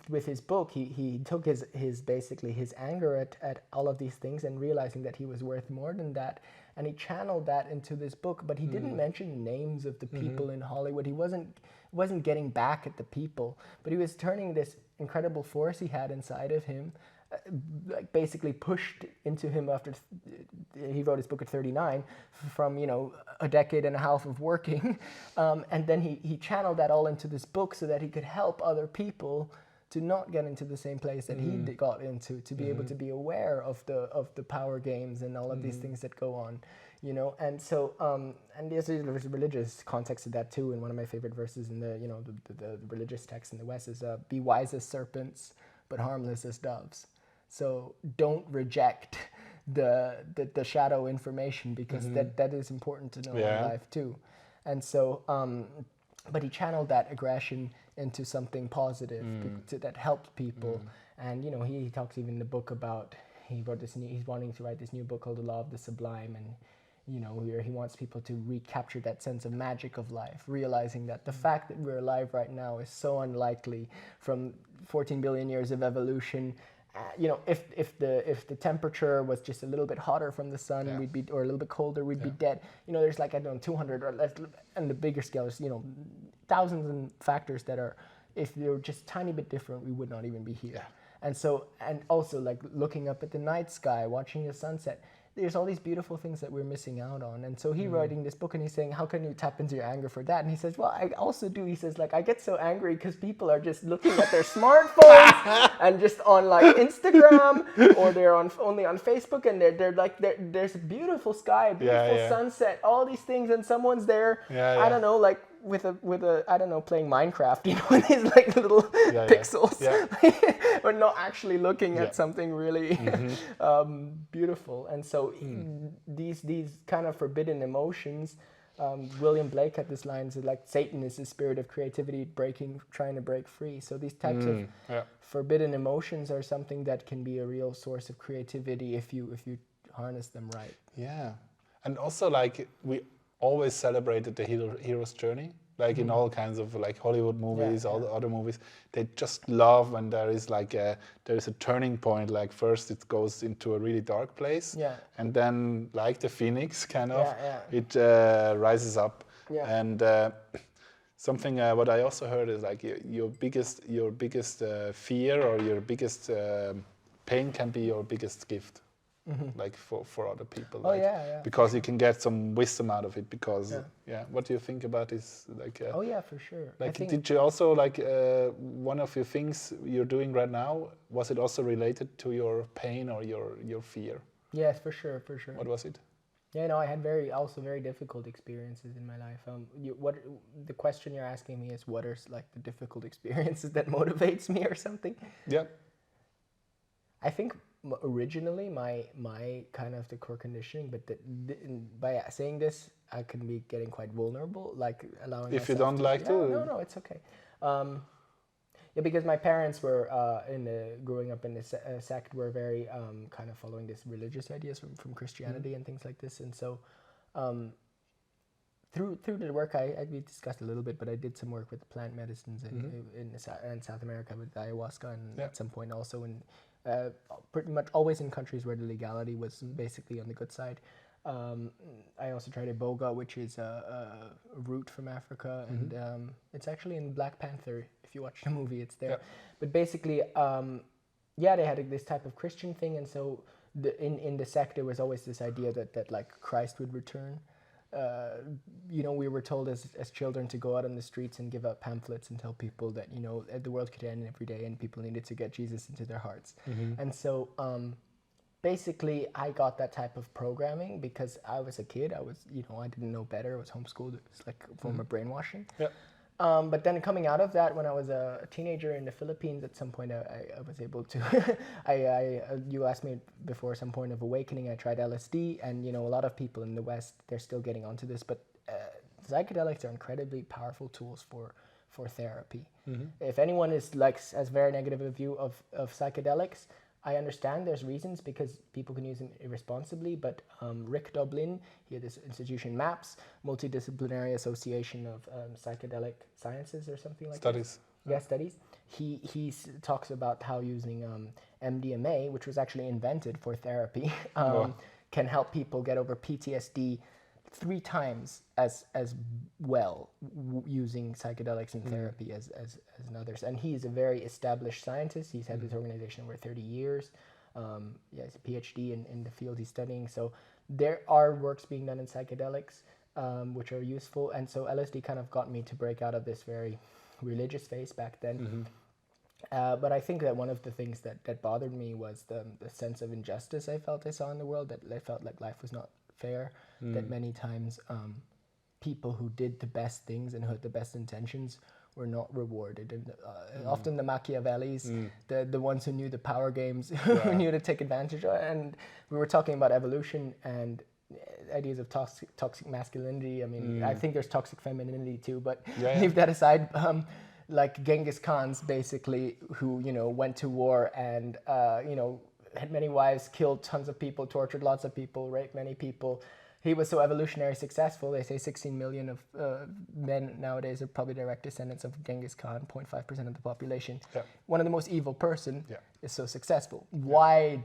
with his book, he took his basically his anger at all of these things, and realizing that he was worth more than that, and he channeled that into this book. But he didn't mention names of the people in Hollywood. He wasn't getting back at the people, but he was turning this incredible force he had inside of him, like basically pushed into him after he wrote his book at 39, from a decade and a half of working, and then he channeled that all into this book so that he could help other people to not get into the same place that he got into, to be able to be aware of the power games and all of these things that go on, and so and there's a religious context to that too. And one of my favorite verses in the the religious text in the West is be wise as serpents but harmless as doves. So don't reject the shadow information, because that is important to know in life too. And so but he channeled that aggression into something positive that helped people. And he talks even in the book about, he's wanting to write this new book called The Law of the Sublime, and where he wants people to recapture that sense of magic of life, realizing that the fact that we're alive right now is so unlikely from 14 billion years of evolution. If the temperature was just a little bit hotter from the sun, we'd be, or a little bit colder, we'd be dead. There's like 200 or less, and the bigger scale is thousands of factors that are, if they were just tiny bit different, we would not even be here. And so, and also like looking up at the night sky, watching the sunset, there's all these beautiful things that we're missing out on. And so he writing this book, and he's saying, how can you tap into your anger for that? And he says, well, I also do. He says, like, I get so angry because people are just looking at their smartphones and just on like Instagram, or they're only on Facebook, and they're like, there's a beautiful sky, a beautiful sunset, all these things, and someone's there, I don't know, like with a I don't know, playing Minecraft, you know, with these like little pixels, but not actually looking at something really beautiful. And so these kind of forbidden emotions. William Blake had this line, said like Satan is the spirit of creativity trying to break free. So these types of forbidden emotions are something that can be a real source of creativity if you harness them right. Yeah, and also like we always celebrated the hero's journey, like in all kinds of like Hollywood movies, all the other movies. They just love when there is like there is a turning point. Like first it goes into a really dark place, and then like the phoenix kind of, it rises up. And something what I also heard is like your biggest fear or your biggest pain can be your biggest gift. Like for other people, because you can get some wisdom out of it. Because what do you think about this? Like, for sure. Like, did you also like one of your things you're doing right now? Was it also related to your pain or your fear? Yes, for sure. What was it? Yeah, no, I had very difficult experiences in my life. What the question you're asking me is, what are like the difficult experiences that motivates me or something? Yeah. I think originally my kind of the core conditioning, but by saying this, I can be getting quite vulnerable, like allowing. If you don't like to. No, it's okay. Because my parents were growing up in this sect were very kind of following this religious ideas from Christianity and things like this, and so through the work we discussed a little bit, but I did some work with plant medicines in South America with ayahuasca, and at some point also in. Pretty much always in countries where the legality was basically on the good side. I also tried iboga, which is a root from Africa, and it's actually in Black Panther. If you watch the movie, it's there. But basically, they had this type of Christian thing, and so in the sect there was always this idea that like Christ would return. We were told as children to go out on the streets and give out pamphlets and tell people that, the world could end every day and people needed to get Jesus into their hearts. And so basically I got that type of programming because I was a kid. I was, I didn't know better. I was homeschooled. It was like a form of brainwashing. But then coming out of that, when I was a teenager in the Philippines, at some point I was able to, you asked me before some point of awakening, I tried LSD, and a lot of people in the West, they're still getting onto this, but psychedelics are incredibly powerful tools for therapy. If anyone has very negative a view of psychedelics, I understand there's reasons because people can use them irresponsibly, but Rick Dublin, he had this institution, MAPS, Multidisciplinary Association of Psychedelic Sciences or something like that. Studies. Yeah, studies. He talks about how using MDMA, which was actually invented for therapy, can help people get over PTSD 3 times as well using psychedelics in therapy as in others. And he's a very established scientist. He's had this organization over 30 years. He has a PhD in the field he's studying. So there are works being done in psychedelics which are useful. And so LSD kind of got me to break out of this very religious phase back then. But I think that one of the things that bothered me was the sense of injustice I felt I saw in the world, that I felt like life was not fair, that many times people who did the best things and who had the best intentions were not rewarded, and often the Machiavellis, the ones who knew the power games, who knew to take advantage of. And we were talking about evolution and ideas of toxic masculinity. I mean, I think there's toxic femininity too, but leave that aside. Like Genghis Khan's basically, who went to war and had many wives, killed tons of people, tortured lots of people, raped many people. He was so evolutionary successful. They say 16 million of men nowadays are probably direct descendants of Genghis Khan, 0.5% of the population. One of the most evil person is so successful. Why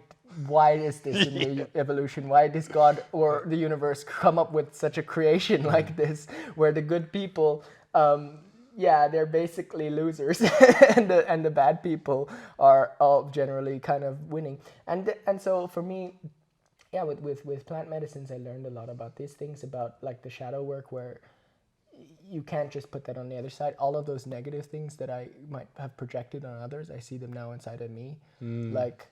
is this in the evolution? Why does God or the universe come up with such a creation like this, where the good people they're basically losers, and the bad people are all generally kind of winning. And so for me, with plant medicines, I learned a lot about these things, about like the shadow work, where you can't just put that on the other side. All of those negative things that I might have projected on others, I see them now inside of me. Like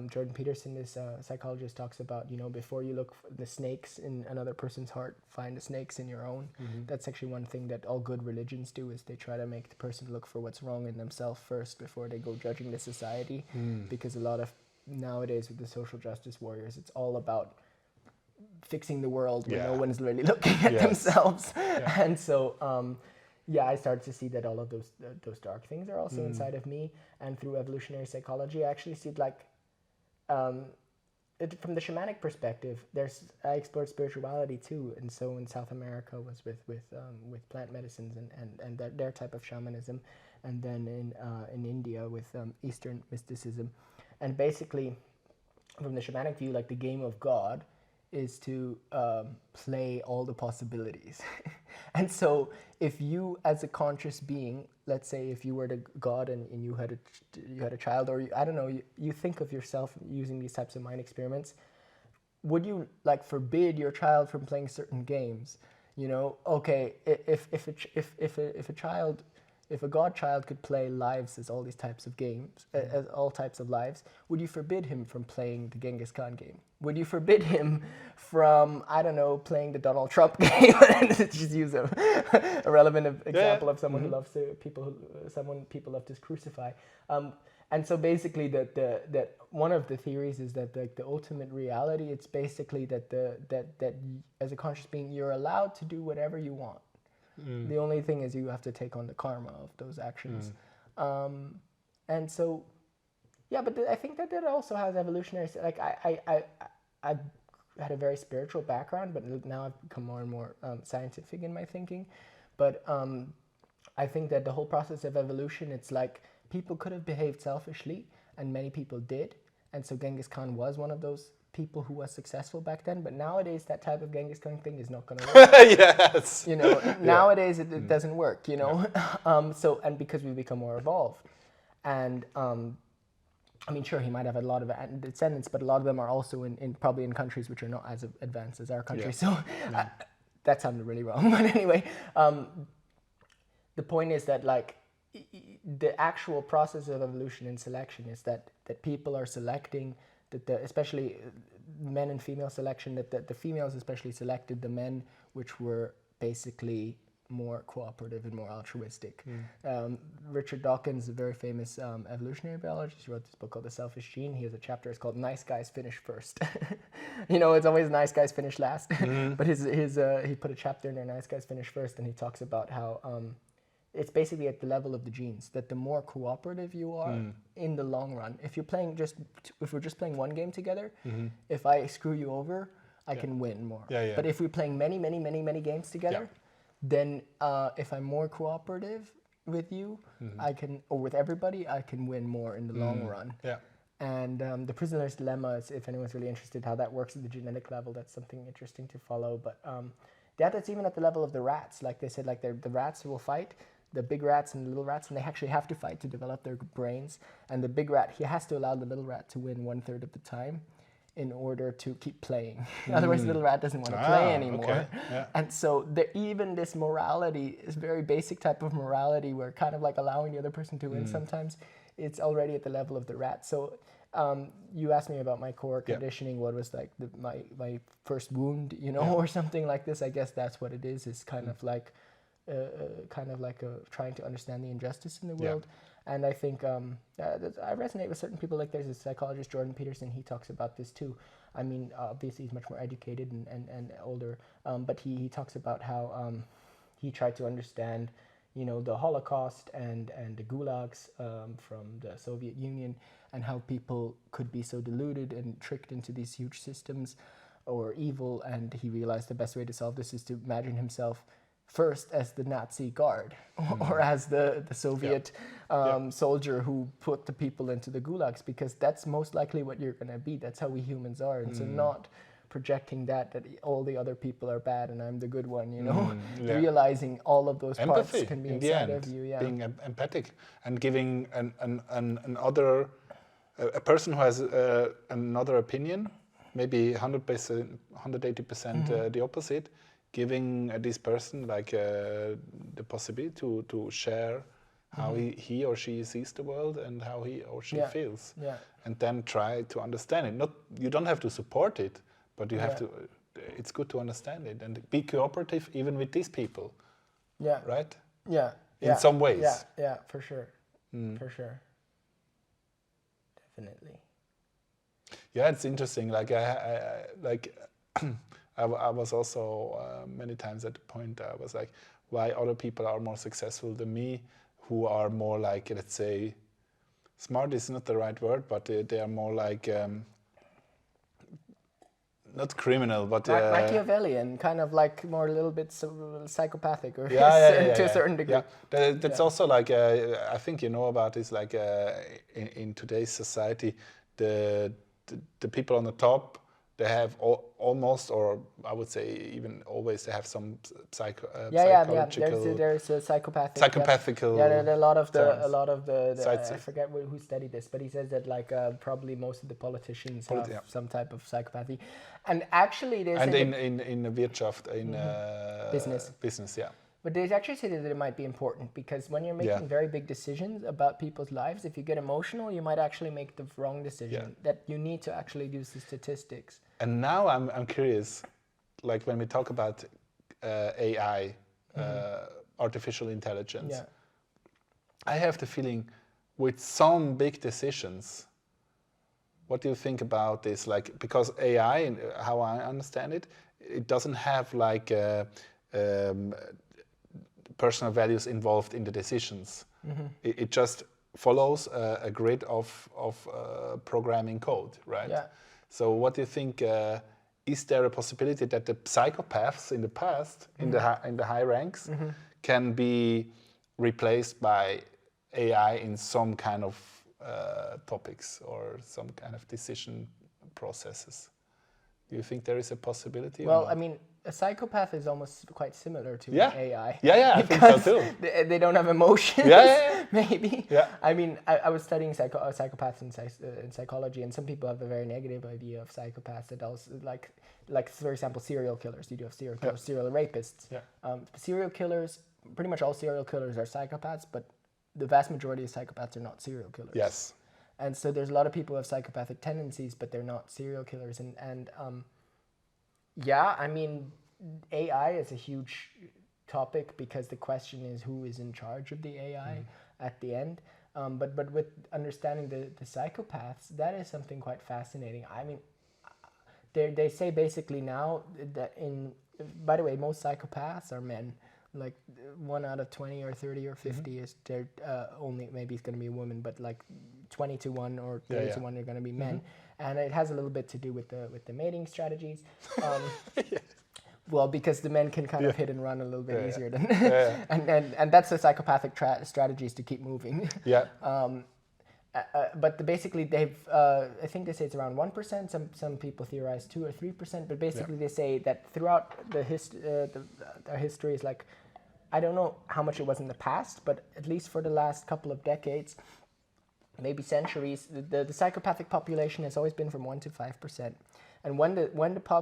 Jordan Peterson, this psychologist, talks about, before you look for the snakes in another person's heart, find the snakes in your own. That's actually one thing that all good religions do, is they try to make the person look for what's wrong in themselves first before they go judging the society. Because a lot of nowadays with the social justice warriors, it's all about fixing the world when no one's really looking at themselves. And so I started to see that all of those dark things are also inside of me. And through evolutionary psychology, I actually see it like from the shamanic perspective. I explored spirituality too, and so in South America was with plant medicines and their type of shamanism, and then in India with Eastern mysticism. And basically, from the shamanic view, like the game of God is to play all the possibilities. And so if you, as a conscious being, let's say if you were the God and you had a child, or I don't know, you think of yourself using these types of mind experiments, would you like forbid your child from playing certain games? Okay, if a godchild could play lives as all these types of games, as all types of lives, would you forbid him from playing the Genghis Khan game? Would you forbid him from, I don't know, playing the Donald Trump game? Just use a relevant example of someone who loves people love to crucify. And so basically, that one of the theories is that the ultimate reality, it's basically that as a conscious being, you're allowed to do whatever you want. The only thing is you have to take on the karma of those actions. And so, but I think that also has evolutionary, like I had a very spiritual background, but now I've become more and more scientific in my thinking. But I think that the whole process of evolution, it's like people could have behaved selfishly, and many people did. And so Genghis Khan was one of those people who was successful back then, but nowadays that type of Genghis Khan thing is not going to work. Yes. Nowadays it doesn't work, So, and because we become more evolved. And I mean, sure, he might have a lot of descendants, but a lot of them are also probably in countries which are not as advanced as our country. So that sounded really wrong. But anyway, the point is that like the actual process of evolution and selection is that people are selecting, especially men and female selection, that the females especially selected the men which were basically more cooperative and more altruistic. Richard Dawkins, a very famous evolutionary biologist, wrote this book called The Selfish Gene. He has a chapter, it's called Nice Guys Finish First. It's always nice guys finish last. But he put a chapter in there, Nice Guys Finish First, and he talks about how it's basically at the level of the genes, that the more cooperative you are in the long run. If we're just playing one game together, if I screw you over, I can win more. But if we're playing many, many, many, many games together, then if I'm more cooperative with you, or with everybody, I can win more in the long run. And the prisoner's dilemma is, if anyone's really interested how that works at the genetic level, that's something interesting to follow. But that's even at the level of the rats. Like they said, like the rats will fight, the big rats and the little rats, and they actually have to fight to develop their brains. And the big rat, he has to allow the little rat to win 1/3 of the time in order to keep playing. Otherwise, the little rat doesn't want to play anymore. Okay. And so even this morality is very basic type of morality, where kind of like allowing the other person to win sometimes, it's already at the level of the rat. So you asked me about my core conditioning, what was like my first wound, or something like this. I guess that's what it is kind of like trying to understand the injustice in the world. And I think I resonate with certain people. Like there's a psychologist, Jordan Peterson, he talks about this too. I mean, obviously he's much more educated and older, but he talks about how he tried to understand, the Holocaust and the gulags from the Soviet Union, and how people could be so deluded and tricked into these huge systems or evil. And he realized the best way to solve this is to imagine himself first as the Nazi guard, or as the Soviet soldier who put the people into the gulags, because that's most likely what you're going to be. That's how we humans are. And so not projecting that all the other people are bad and I'm the good one, realizing all of those empathy, parts can be inside of you. Being empathic and giving a person who has another opinion, maybe 100%, 180% the opposite, giving this person like the possibility to share how he or she sees the world and how he or she feels. Yeah. And then try to understand it. You don't have to support it, but you have to. It's good to understand it and be cooperative even with these people. Yeah. Right. Yeah. In some ways. Yeah. Yeah. For sure. For sure. Definitely. Yeah, it's interesting. Like I was also many times at the point I was like, why other people are more successful than me, who are more like, let's say, smart is not the right word, but they are more like not criminal, but Machiavellian, kind of like more a little bit psychopathic, or to a certain degree. Yeah. That's also like I think you know about this. Like in today's society, the people on the top, they have almost, or I would say even always, they have some psychological. There's a psychopathic. Psychopathical. Yeah, there are a lot of the So I forget who studied this, but he says that like probably most of the politicians have some type of psychopathy, and actually there's in the Wirtschaft, in business, yeah. But they actually say that it might be important, because when you're making very big decisions about people's lives, if you get emotional, you might actually make the wrong decision. That you need to actually use the statistics. And now I'm curious, like when we talk about AI, artificial intelligence, I have the feeling with some big decisions, what do you think about this? Like, because AI, how I understand it, it doesn't have like personal values involved in the decisions. It just follows a grid of programming code, right? Yeah. So what do you think? Is there a possibility that the psychopaths in the past, in the high ranks, can be replaced by AI in some kind of topics or some kind of decision processes? Do you think there is a possibility? Well, I mean, a psychopath is almost quite similar to an AI. Yeah, I think so too. They don't have emotions, maybe. Yeah. I mean, I was studying psychopaths in psychology, and some people have a very negative idea of psychopaths. That also, like for example, serial killers. You do have serial killers, serial rapists. Yeah. Serial killers, pretty much all serial killers are psychopaths, but the vast majority of psychopaths are not serial killers. Yes. And so there's a lot of people who have psychopathic tendencies, but they're not serial killers. And yeah, I mean, AI is a huge topic, because the question is who is in charge of the AI at the end. But with understanding the psychopaths, that is something quite fascinating. I mean, they say basically now that by the way, most psychopaths are men. Like 1 out of 20 or 30 or 50 is they're only, maybe it's going to be a woman, but like 20 to 1 or 30 to 1 are going to be men. And it has a little bit to do with the mating strategies. Well, because the men can kind of hit and run a little bit easier than and that's the psychopathic strategies to keep moving. Yeah. But basically they've I think they say it's around 1%. Some people theorize 2 or 3%. But basically they say that throughout the history is like, I don't know how much it was in the past, but at least for the last couple of decades, maybe centuries, the psychopathic population has always been from 1 to 5%. And when the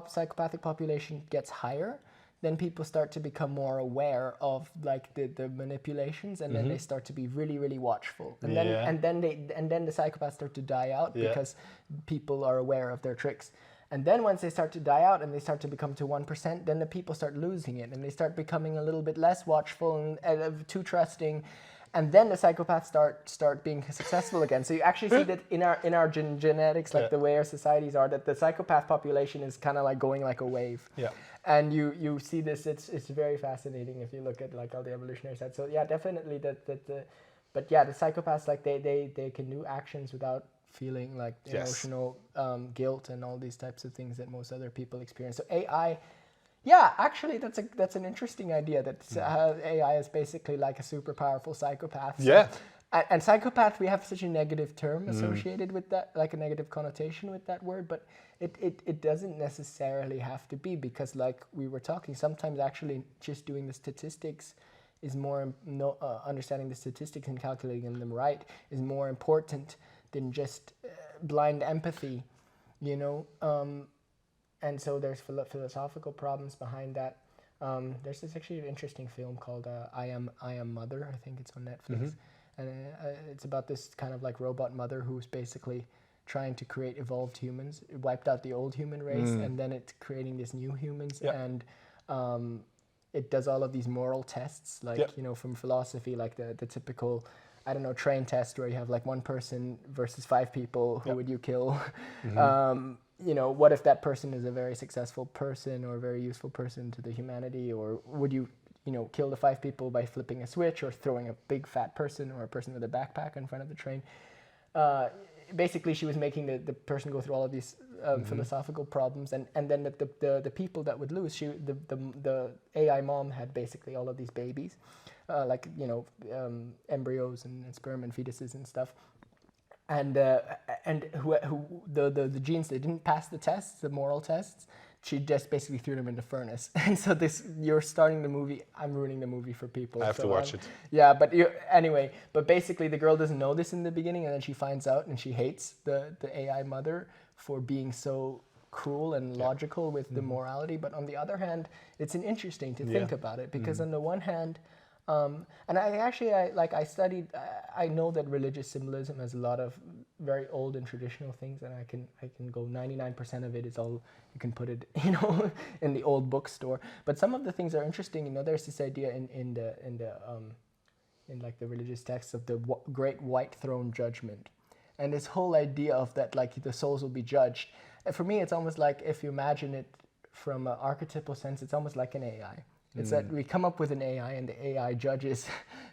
psychopathic population gets higher, then people start to become more aware of like the manipulations, and then they start to be really, really watchful. And then the psychopaths start to die out because people are aware of their tricks. And then once they start to die out and they start to become to 1%, then the people start losing it, and they start becoming a little bit less watchful and too trusting. And then the psychopaths start being successful again. So you actually see that in our genetics, like the way our societies are, that the psychopath population is kind of like going like a wave. Yeah. And you see this. It's very fascinating if you look at like all the evolutionary side. So yeah, definitely but yeah, the psychopaths, like they can do actions without feeling like emotional guilt and all these types of things that most other people experience. So AI. Yeah, actually, that's an interesting idea, that AI is basically like a super powerful psychopath. So, Yeah. And psychopath, we have such a negative term associated with that, like a negative connotation with that word, but it doesn't necessarily have to be, because like we were talking, sometimes actually just doing the statistics is more, understanding the statistics and calculating them right is more important than just blind empathy, you know? And so there's philosophical problems behind that. There's this actually interesting film called I Am Mother. I think it's on Netflix. and it's about this kind of like robot mother who's basically trying to create evolved humans. It wiped out the old human race, and then it's creating these new humans, and it does all of these moral tests, like from philosophy, like the typical, I don't know, train test where you have like one person versus 5 people. Who would you kill? What if that person is a very successful person or a very useful person to the humanity, or would you kill the 5 people by flipping a switch or throwing a big fat person or a person with a backpack in front of the train? Basically, she was making the person go through all of these philosophical problems, and then the people that would lose, the AI mom had basically all of these babies, embryos and sperm and fetuses and stuff, and who the genes that didn't pass the tests, the moral tests, she just basically threw them in the furnace. And so you're starting the movie. I'm ruining the movie for people. I have to watch it. Yeah, but anyway, but basically the girl doesn't know this in the beginning, and then she finds out, and she hates the AI mother for being so cruel and logical with the morality. But on the other hand, it's interesting to think about it, because on the one hand, and I studied. I know that religious symbolism has a lot of very old and traditional things, and I can go 99% of it is all you can put it in the old bookstore. But some of the things are interesting. There's this idea in like the religious texts of the great white throne judgment, and this whole idea of that, like, the souls will be judged. And for me, it's almost like, if you imagine it from an archetypal sense, it's almost like an AI. It's that we come up with an AI, and the AI judges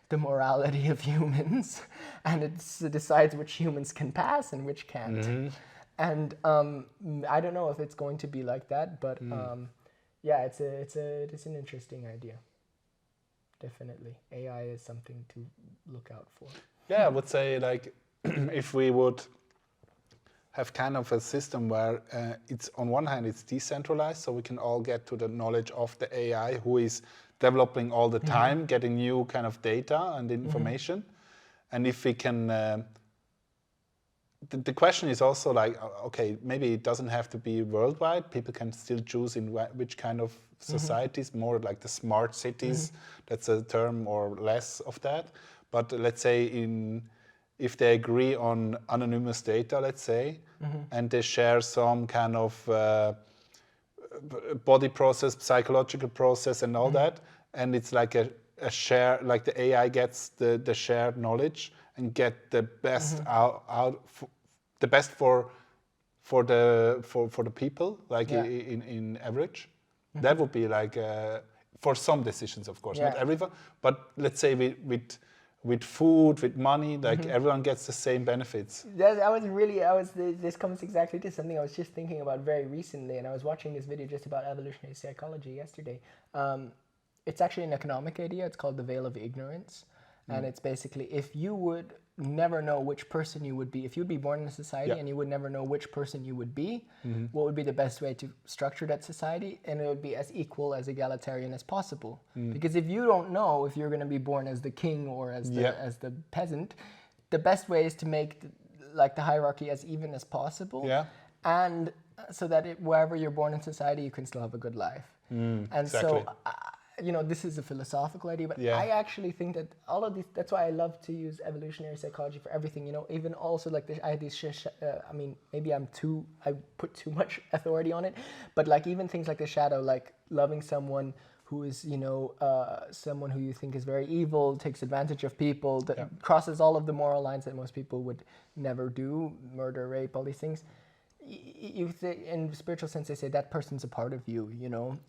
the morality of humans, and it decides which humans can pass and which can't. And I don't know if it's going to be like that, but it's an interesting idea. Definitely, AI is something to look out for. Yeah, I would say, like, if we would have kind of a system where it's, on one hand, it's decentralized, so we can all get to the knowledge of the AI, who is developing all the time, getting new kind of data and information. And if we can, the question is also like, okay, maybe it doesn't have to be worldwide. People can still choose in which kind of societies, more like the smart cities, that's a term, or less of that. But let's say if they agree on anonymous data, let's say, and they share some kind of body process, psychological process, and all that, and it's like a share, like the AI gets the shared knowledge and get the best the best for the people, like in average. That would be like for some decisions, of course, not everyone, but let's say with food, with money, like everyone gets the same benefits. This comes exactly to something I was just thinking about very recently, and I was watching this video just about evolutionary psychology yesterday. It's actually an economic idea. It's called the veil of ignorance. And it's basically, if you would never know which person you would be, if you'd be born in a society and you would never know which person you would be, what would be the best way to structure that society? And it would be as equal, as egalitarian as possible. Because if you don't know if you're going to be born as the king or as the peasant, the best way is to make the hierarchy as even as possible. And so that wherever you're born in society, you can still have a good life. Exactly. So this is a philosophical idea, but I actually think that all of these, that's why I love to use evolutionary psychology for everything, even also like this, I had these, maybe I put too much authority on it, but like even things like the shadow, like loving someone who is, someone who you think is very evil, takes advantage of people, that crosses all of the moral lines that most people would never do, murder, rape, all these things. You say, in spiritual sense, they say that person's a part of you,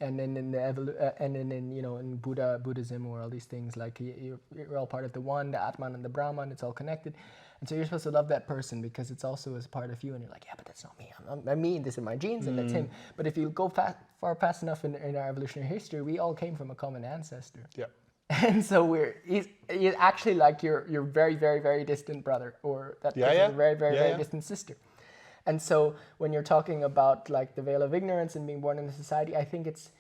and then in Buddhism or all these things, like you're all part of the one, the Atman and the Brahman, it's all connected, and so you're supposed to love that person because it's also as part of you, and you're like, yeah, but that's not me. I'm me, and this are my genes, and that's him. But if you go far past enough in our evolutionary history, we all came from a common ancestor. And so he's actually like your very, very, very distant brother, or that person's very, very, very distant sister. And so when you're talking about like the veil of ignorance and being born in a society, I think it's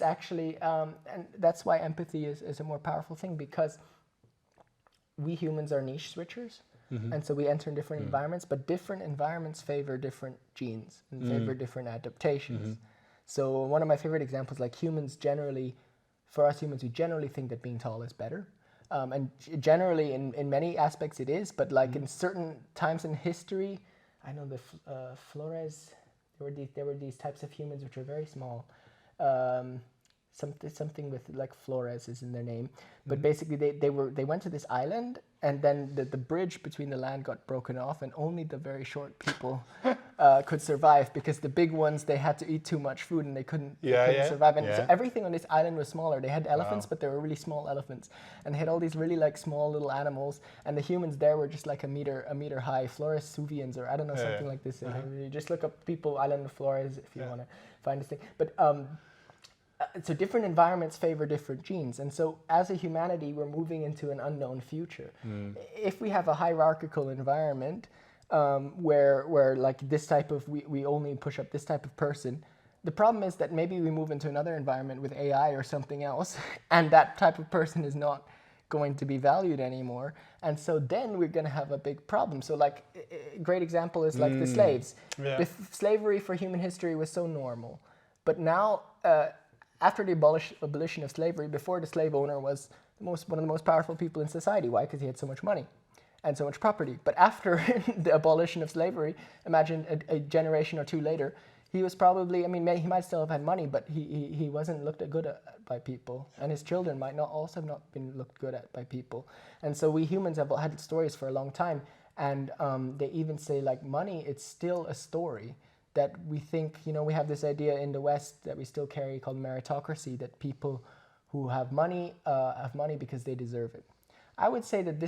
actually, and that's why empathy is a more powerful thing, because we humans are niche switchers. And so we enter in different environments, but different environments favor different genes and favor different adaptations. So one of my favorite examples, like humans generally, for us humans, we generally think that being tall is better. And generally, in many aspects, it is. But like in certain times in history, I know the Flores. There were these types of humans which are very small. Something with like Flores is in their name, but basically they went to this island, and then the bridge between the land got broken off, and only the very short people could survive, because the big ones, they had to eat too much food and they couldn't survive. And so everything on this island was smaller. They had elephants, but they were really small elephants, and they had all these really like small little animals, and the humans there were just like a meter high. Flores-Suvians, or I don't know, something like this. You just look up people island of Flores if you want to find this thing. But so different environments favor different genes, and so as a humanity, we're moving into an unknown future. If we have a hierarchical environment where like this type of we only push up this type of person, the problem is that maybe we move into another environment with AI or something else, and that type of person is not going to be valued anymore, and so then we're going to have a big problem. So like a great example is like the slaves. Slavery for human history was so normal, but now after the abolition of slavery, before, the slave owner was one of the most powerful people in society. Why? Because he had so much money and so much property. But after the abolition of slavery, imagine a generation or two later, he was probably, I mean, he might still have had money, but he wasn't looked at good at by people. And his children might not also have not been looked good at by people. And so we humans have had stories for a long time. And they even say like money, it's still a story. That we think, you know, we have this idea in the West that we still carry called meritocracy, that people who have money because they deserve it. I would say that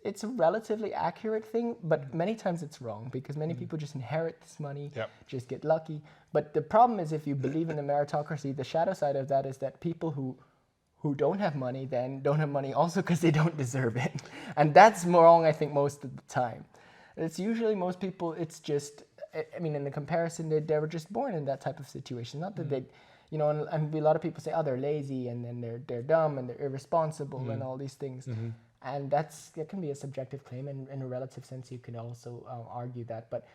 it's a relatively accurate thing, but many times it's wrong, because many people just inherit this money, just get lucky. But the problem is, if you believe in the meritocracy, the shadow side of that is that people who don't have money then don't have money also because they don't deserve it. And that's wrong, I think, most of the time. It's usually most people, it's just, I mean, in the comparison, they were just born in that type of situation. Not that they, you know, and a lot of people say, oh, they're lazy, and then they're dumb, and they're irresponsible, and all these things. And that can be a subjective claim, and in a relative sense, you can also argue that. But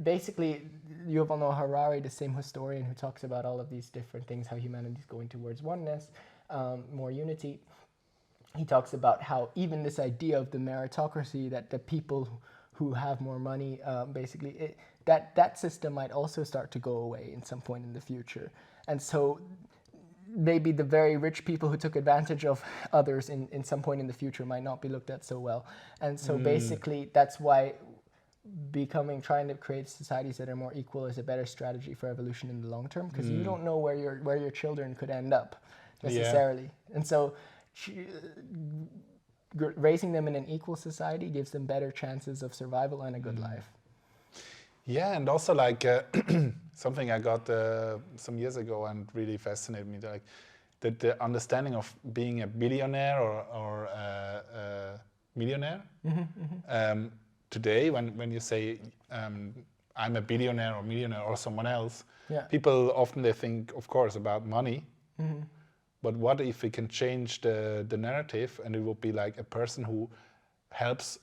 basically, Yuval Noah Harari, the same historian who talks about all of these different things, how humanity is going towards oneness, more unity, he talks about how even this idea of the meritocracy, that the people who have more money, basically, that system might also start to go away in some point in the future. And so maybe the very rich people who took advantage of others in some point in the future might not be looked at so well. And so basically, that's why trying to create societies that are more equal is a better strategy for evolution in the long term, because you don't know where your children could end up necessarily. And so raising them in an equal society gives them better chances of survival and a good life. Yeah, and also like something I got some years ago and really fascinated me, like the understanding of being a billionaire or a millionaire. Today, when you say I'm a billionaire or millionaire or someone else, people often they think, of course, about money. But what if we can change the narrative, and it would be like a person who helps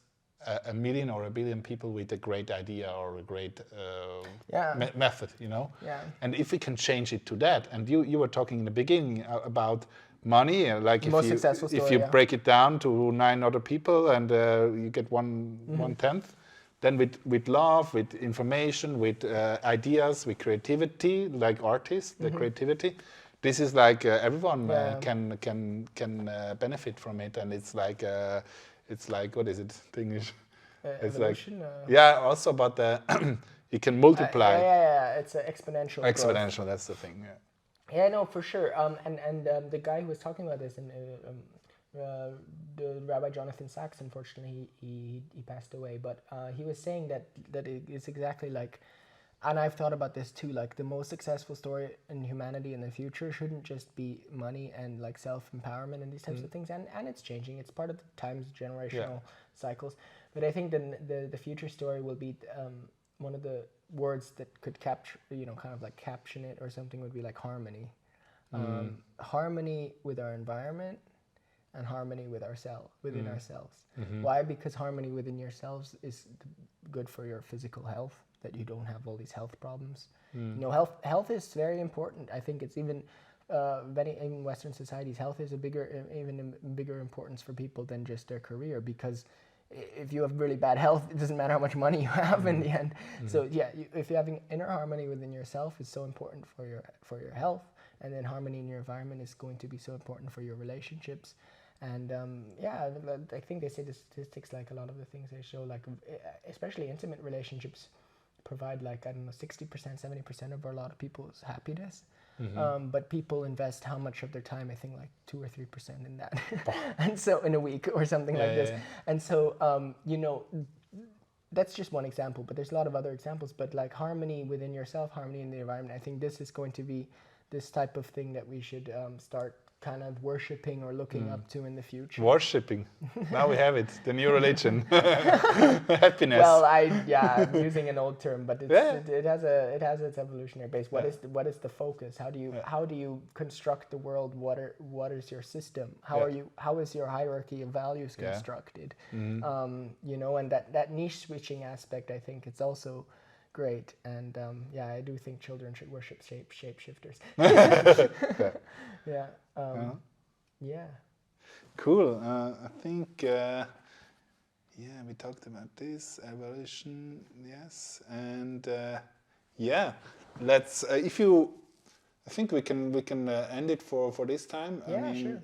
a million or a billion people with a great idea or a great method, you know? And if we can change it to that, and you were talking in the beginning about money, like if you break it down to 9 other people and you get one tenth, then with love, with information, with ideas, with creativity, like artists, the creativity, this is like everyone can benefit from it, and it's like what is it in English? It's evolution, also, but you can multiply. It's exponential. Exponential, growth. That's the thing. Yeah, no, for sure. And the guy who was talking about this, and the Rabbi Jonathan Sachs, unfortunately, he passed away. But he was saying that it's exactly like. And I've thought about this too, like the most successful story in humanity in the future shouldn't just be money and like self-empowerment and these types of things. And it's changing. It's part of the times, generational cycles. But I think the future story will be one of the words that could capture, kind of like caption it or something would be like harmony. Harmony with our environment and harmony with within ourselves. Why? Because harmony within yourselves is good for your physical health, that you don't have all these health problems. Health is very important. I think it's even in Western societies, health is even bigger importance for people than just their career, because if you have really bad health, it doesn't matter how much money you have in the end. So yeah, if you're having inner harmony within yourself is so important for your health, and then harmony in your environment is going to be so important for your relationships. And yeah, I think they say the statistics, like a lot of the things they show, like especially intimate relationships provide like, I don't know, 60%, 70% of a lot of people's happiness. But people invest how much of their time? I think like 2 or 3% in that, and so in a week or something like this. Yeah. And so you know, that's just one example, but there's a lot of other examples. But like harmony within yourself, harmony in the environment, I think this is going to be this type of thing that we should start kind of worshipping or looking up to in the future. Worshipping. Now we have it, the new religion. Happiness. Well, I'm using an old term, but it has its evolutionary base. What is the focus? How do you construct the world? What is your system? How is your hierarchy of values constructed? You know, and that niche switching aspect, I think it's also great. And I do think children should worship shapeshifters. Yeah. Yeah. Cool. I think we talked about this evolution, yes, and let's. I think we can end it for this time. Yeah, I mean, sure.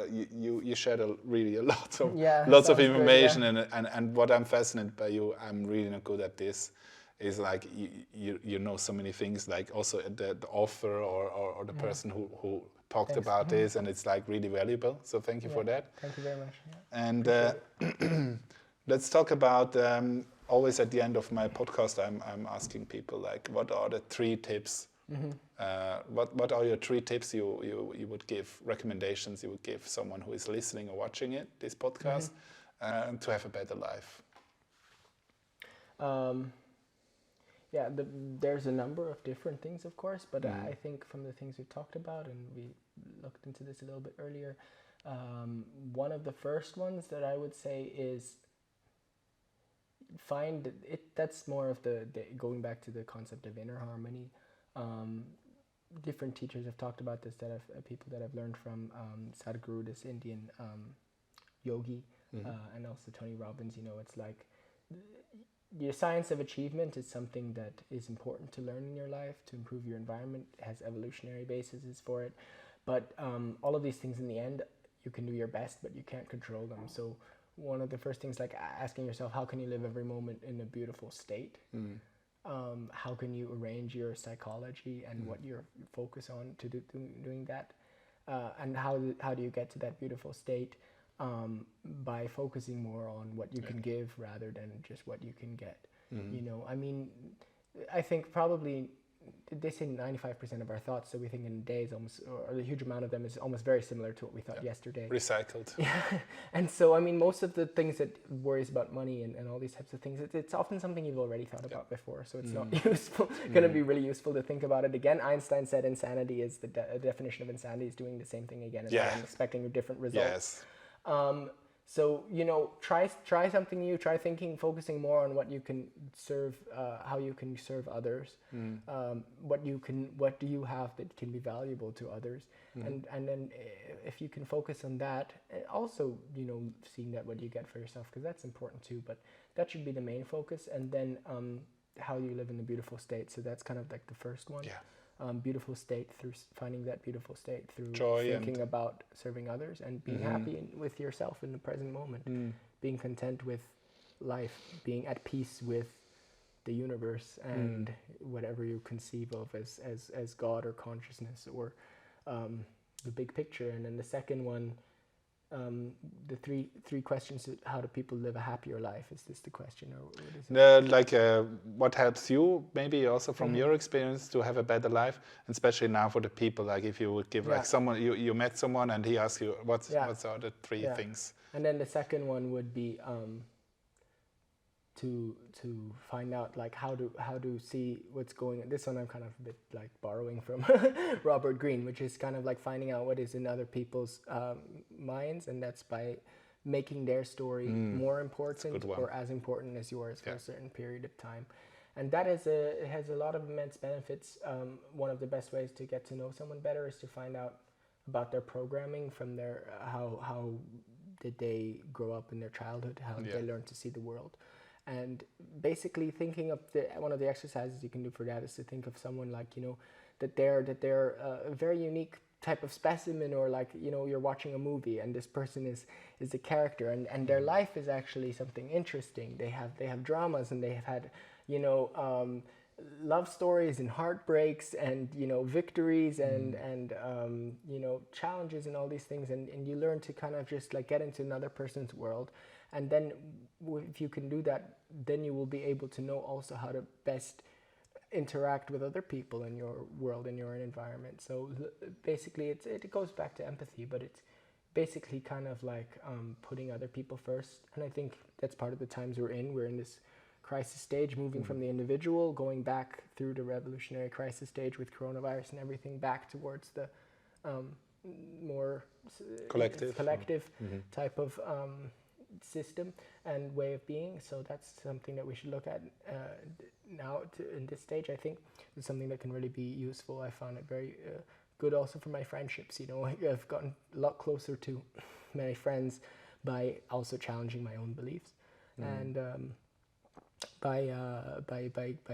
You shared lots of lots of information, great, and what I'm fascinated by you. I'm really not good at this. Is like you know so many things, like also the author or the person who talked about this, and it's like really valuable. So thank you for that. Thank you very much. Yeah. And let's talk about always at the end of my podcast, I'm asking people like, what are the 3 tips? What are your 3 tips you would give, recommendations you would give someone who is listening or watching this podcast to have a better life? Yeah, there's a number of different things, of course, but I think from the things we've talked about, and we looked into this a little bit earlier, one of the first ones that I would say is find it. That's more of the going back to the concept of inner harmony. Different teachers have talked about this, that people that I've learned from, Sadhguru, this Indian yogi, and also Tony Robbins. You know, it's like your science of achievement is something that is important to learn in your life to improve your environment. It has evolutionary bases for it, but all of these things in the end, you can do your best, but you can't control them. So one of the first things, like asking yourself, how can you live every moment in a beautiful state? How can you arrange your psychology and what you're focused on to doing that? And how do you get to that beautiful state? By focusing more on what you can give rather than just what you can get. You know, I mean, I think probably they say 95% of our thoughts that we think in a day is almost, or a huge amount of them is almost very similar to what we thought yesterday. Recycled. Yeah, and so I mean, most of the things that worries about money and all these types of things, it's often something you've already thought about before, so it's not useful. Going to be really useful to think about it again. Einstein said insanity is the definition of insanity is doing the same thing again and again, expecting a different result. Yes. So, you know, try something new, try focusing more on what you can serve, how you can serve others, what do you have that can be valuable to others, and then if you can focus on that, also, you know, seeing that what you get for yourself, because that's important too, but that should be the main focus, and then how you live in a beautiful state. So that's kind of like the first one. Yeah. Beautiful state, through finding that beautiful state through joy, thinking about serving others and being happy with yourself in the present moment, being content with life, being at peace with the universe and whatever you conceive of as God or consciousness or the big picture. And then the second one, the three questions: how do people live a happier life? Is this the question, or what is it? What helps you, maybe also from your experience, to have a better life, and especially now for the people. Like if you would give like someone, you met someone and he asked you what are the 3 things. And then the second one would be to find out like how to see what's going on. This one I'm kind of a bit like borrowing from Robert Greene, which is kind of like finding out what is in other people's minds, and that's by making their story more important or as important as yours for a certain period of time. And that it has a lot of immense benefits. One of the best ways to get to know someone better is to find out about their programming from their how did they grow up in their childhood, how did they learn to see the world. And basically thinking of one of the exercises you can do for that is to think of someone like, that they're a very unique type of specimen, or like, you're watching a movie and this person is a character, and their life is actually something interesting. They have dramas, and they have had, love stories and heartbreaks and, victories and challenges and all these things. And you learn to kind of just like get into another person's world. And then if you can do that, then you will be able to know also how to best interact with other people in your world, in your environment. So basically it goes back to empathy, but it's basically kind of like putting other people first. And I think that's part of the times we're in this crisis stage, moving from the individual, going back through the revolutionary crisis stage with coronavirus and everything, back towards the more collective type of system and way of being. So that's something that we should look at now in this stage. I think it's something that can really be useful. I found it very good also for my friendships. I've gotten a lot closer to my friends by also challenging my own beliefs, and by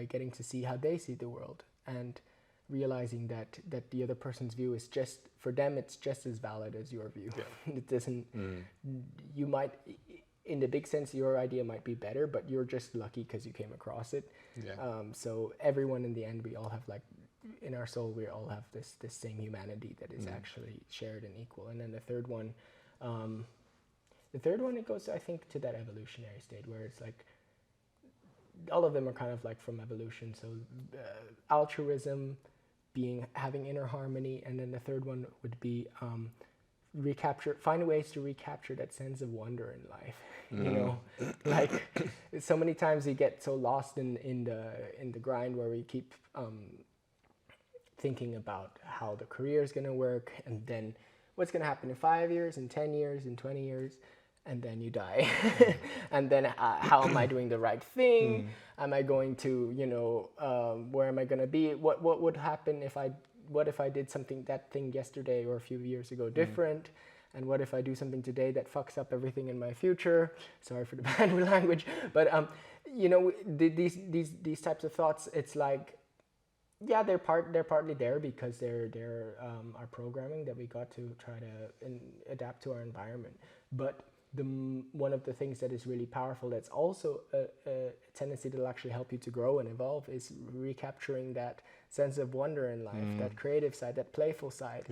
getting to see how they see the world, and realizing that the other person's view is just, for them, it's just as valid as your view. It doesn't, you might, in the big sense, your idea might be better, but you're just lucky because you came across it. So everyone, in the end, we all have, like, in our soul, we all have this same humanity that is actually shared and equal. And then the third one, it goes, I think, to that evolutionary state where it's like, all of them are kind of like from evolution. So altruism, having inner harmony, and then the third one would be find ways to recapture that sense of wonder in life. Like so many times we get so lost in the grind where we keep thinking about how the career is going to work, and then what's going to happen in 5 years, in 10 years, in 20 years. And then you die. And then how am I doing the right thing? Am I going to, where am I going to be? What would happen if I did that thing yesterday or a few years ago different? And what if I do something today that fucks up everything in my future? Sorry for the bad language. But, these types of thoughts, it's like, yeah, they're partly there because they're our programming that we got to try to adapt to our environment. But one of the things that is really powerful, that's also a tendency that will actually help you to grow and evolve, is recapturing that sense of wonder in life, that creative side, that playful side.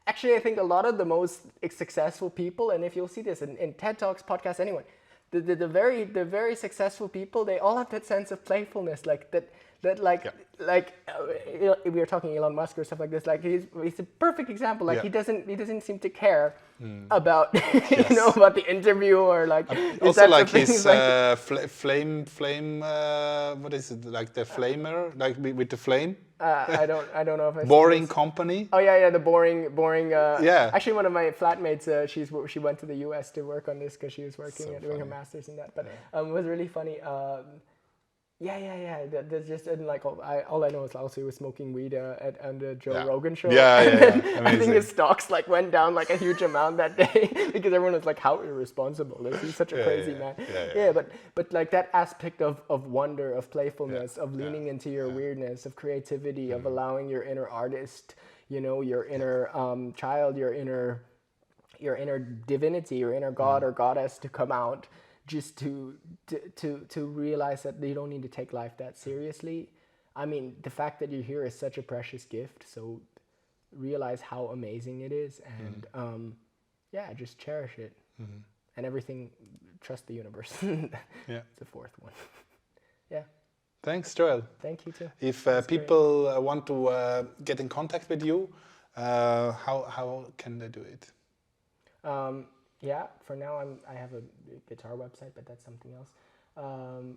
Actually, I think a lot of the most successful people, and if you'll see this in TED Talks, podcasts, anyone, the very successful people, they all have that sense of playfulness, like that we were talking Elon Musk or stuff like this. Like he's a perfect example. Like he doesn't seem to care about about the interview, or like also like his flame. What is it, like the flamer? Like with the flame. I don't know if I. Boring Company. Oh yeah, the boring. Actually, one of my flatmates, she went to the U.S. to work on this because she was working doing her master's in that. But it was really funny. That's just, and like all I know is also he was smoking weed on the Joe Rogan show. I think his stocks like went down like a huge amount that day because everyone was like, "How irresponsible is he? Such a crazy man." But like that aspect of wonder, of playfulness, of leaning into your weirdness, of creativity, of allowing your inner artist, your inner child, your inner divinity, your inner god or goddess to come out. Just to realize that you don't need to take life that seriously. I mean, the fact that you're here is such a precious gift. So realize how amazing it is, and just cherish it. And everything, trust the universe. It's the fourth one. Thanks, Joel. Thank you too. If people want to get in contact with you, how can they do it? For now I have a guitar website, but that's something else. I'm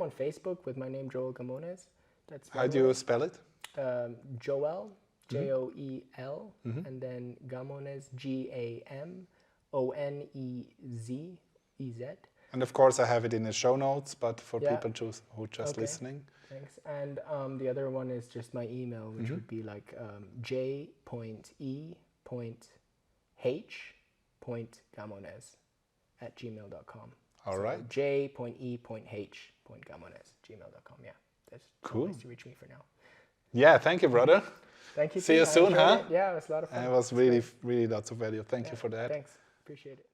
on Facebook with my name, Joel Gamonez. That's how do you spell it? Joel, Joel, and then Gamonez, Gamonez, EZ. And of course, I have it in the show notes, but for Yeah. people who just listening. Thanks. And the other one is just my email, which would be like j.e.h.gamonez@gmail.com. All right. j.e.h.gamonez@gmail.com. Yeah, that's Cool. ways to reach me for now. Yeah, thank you, brother. Thank you. See you I soon, enjoyed huh? it. Yeah, it was a lot of fun. And it was really, really lots of value. Thank you for that. Thanks. Appreciate it.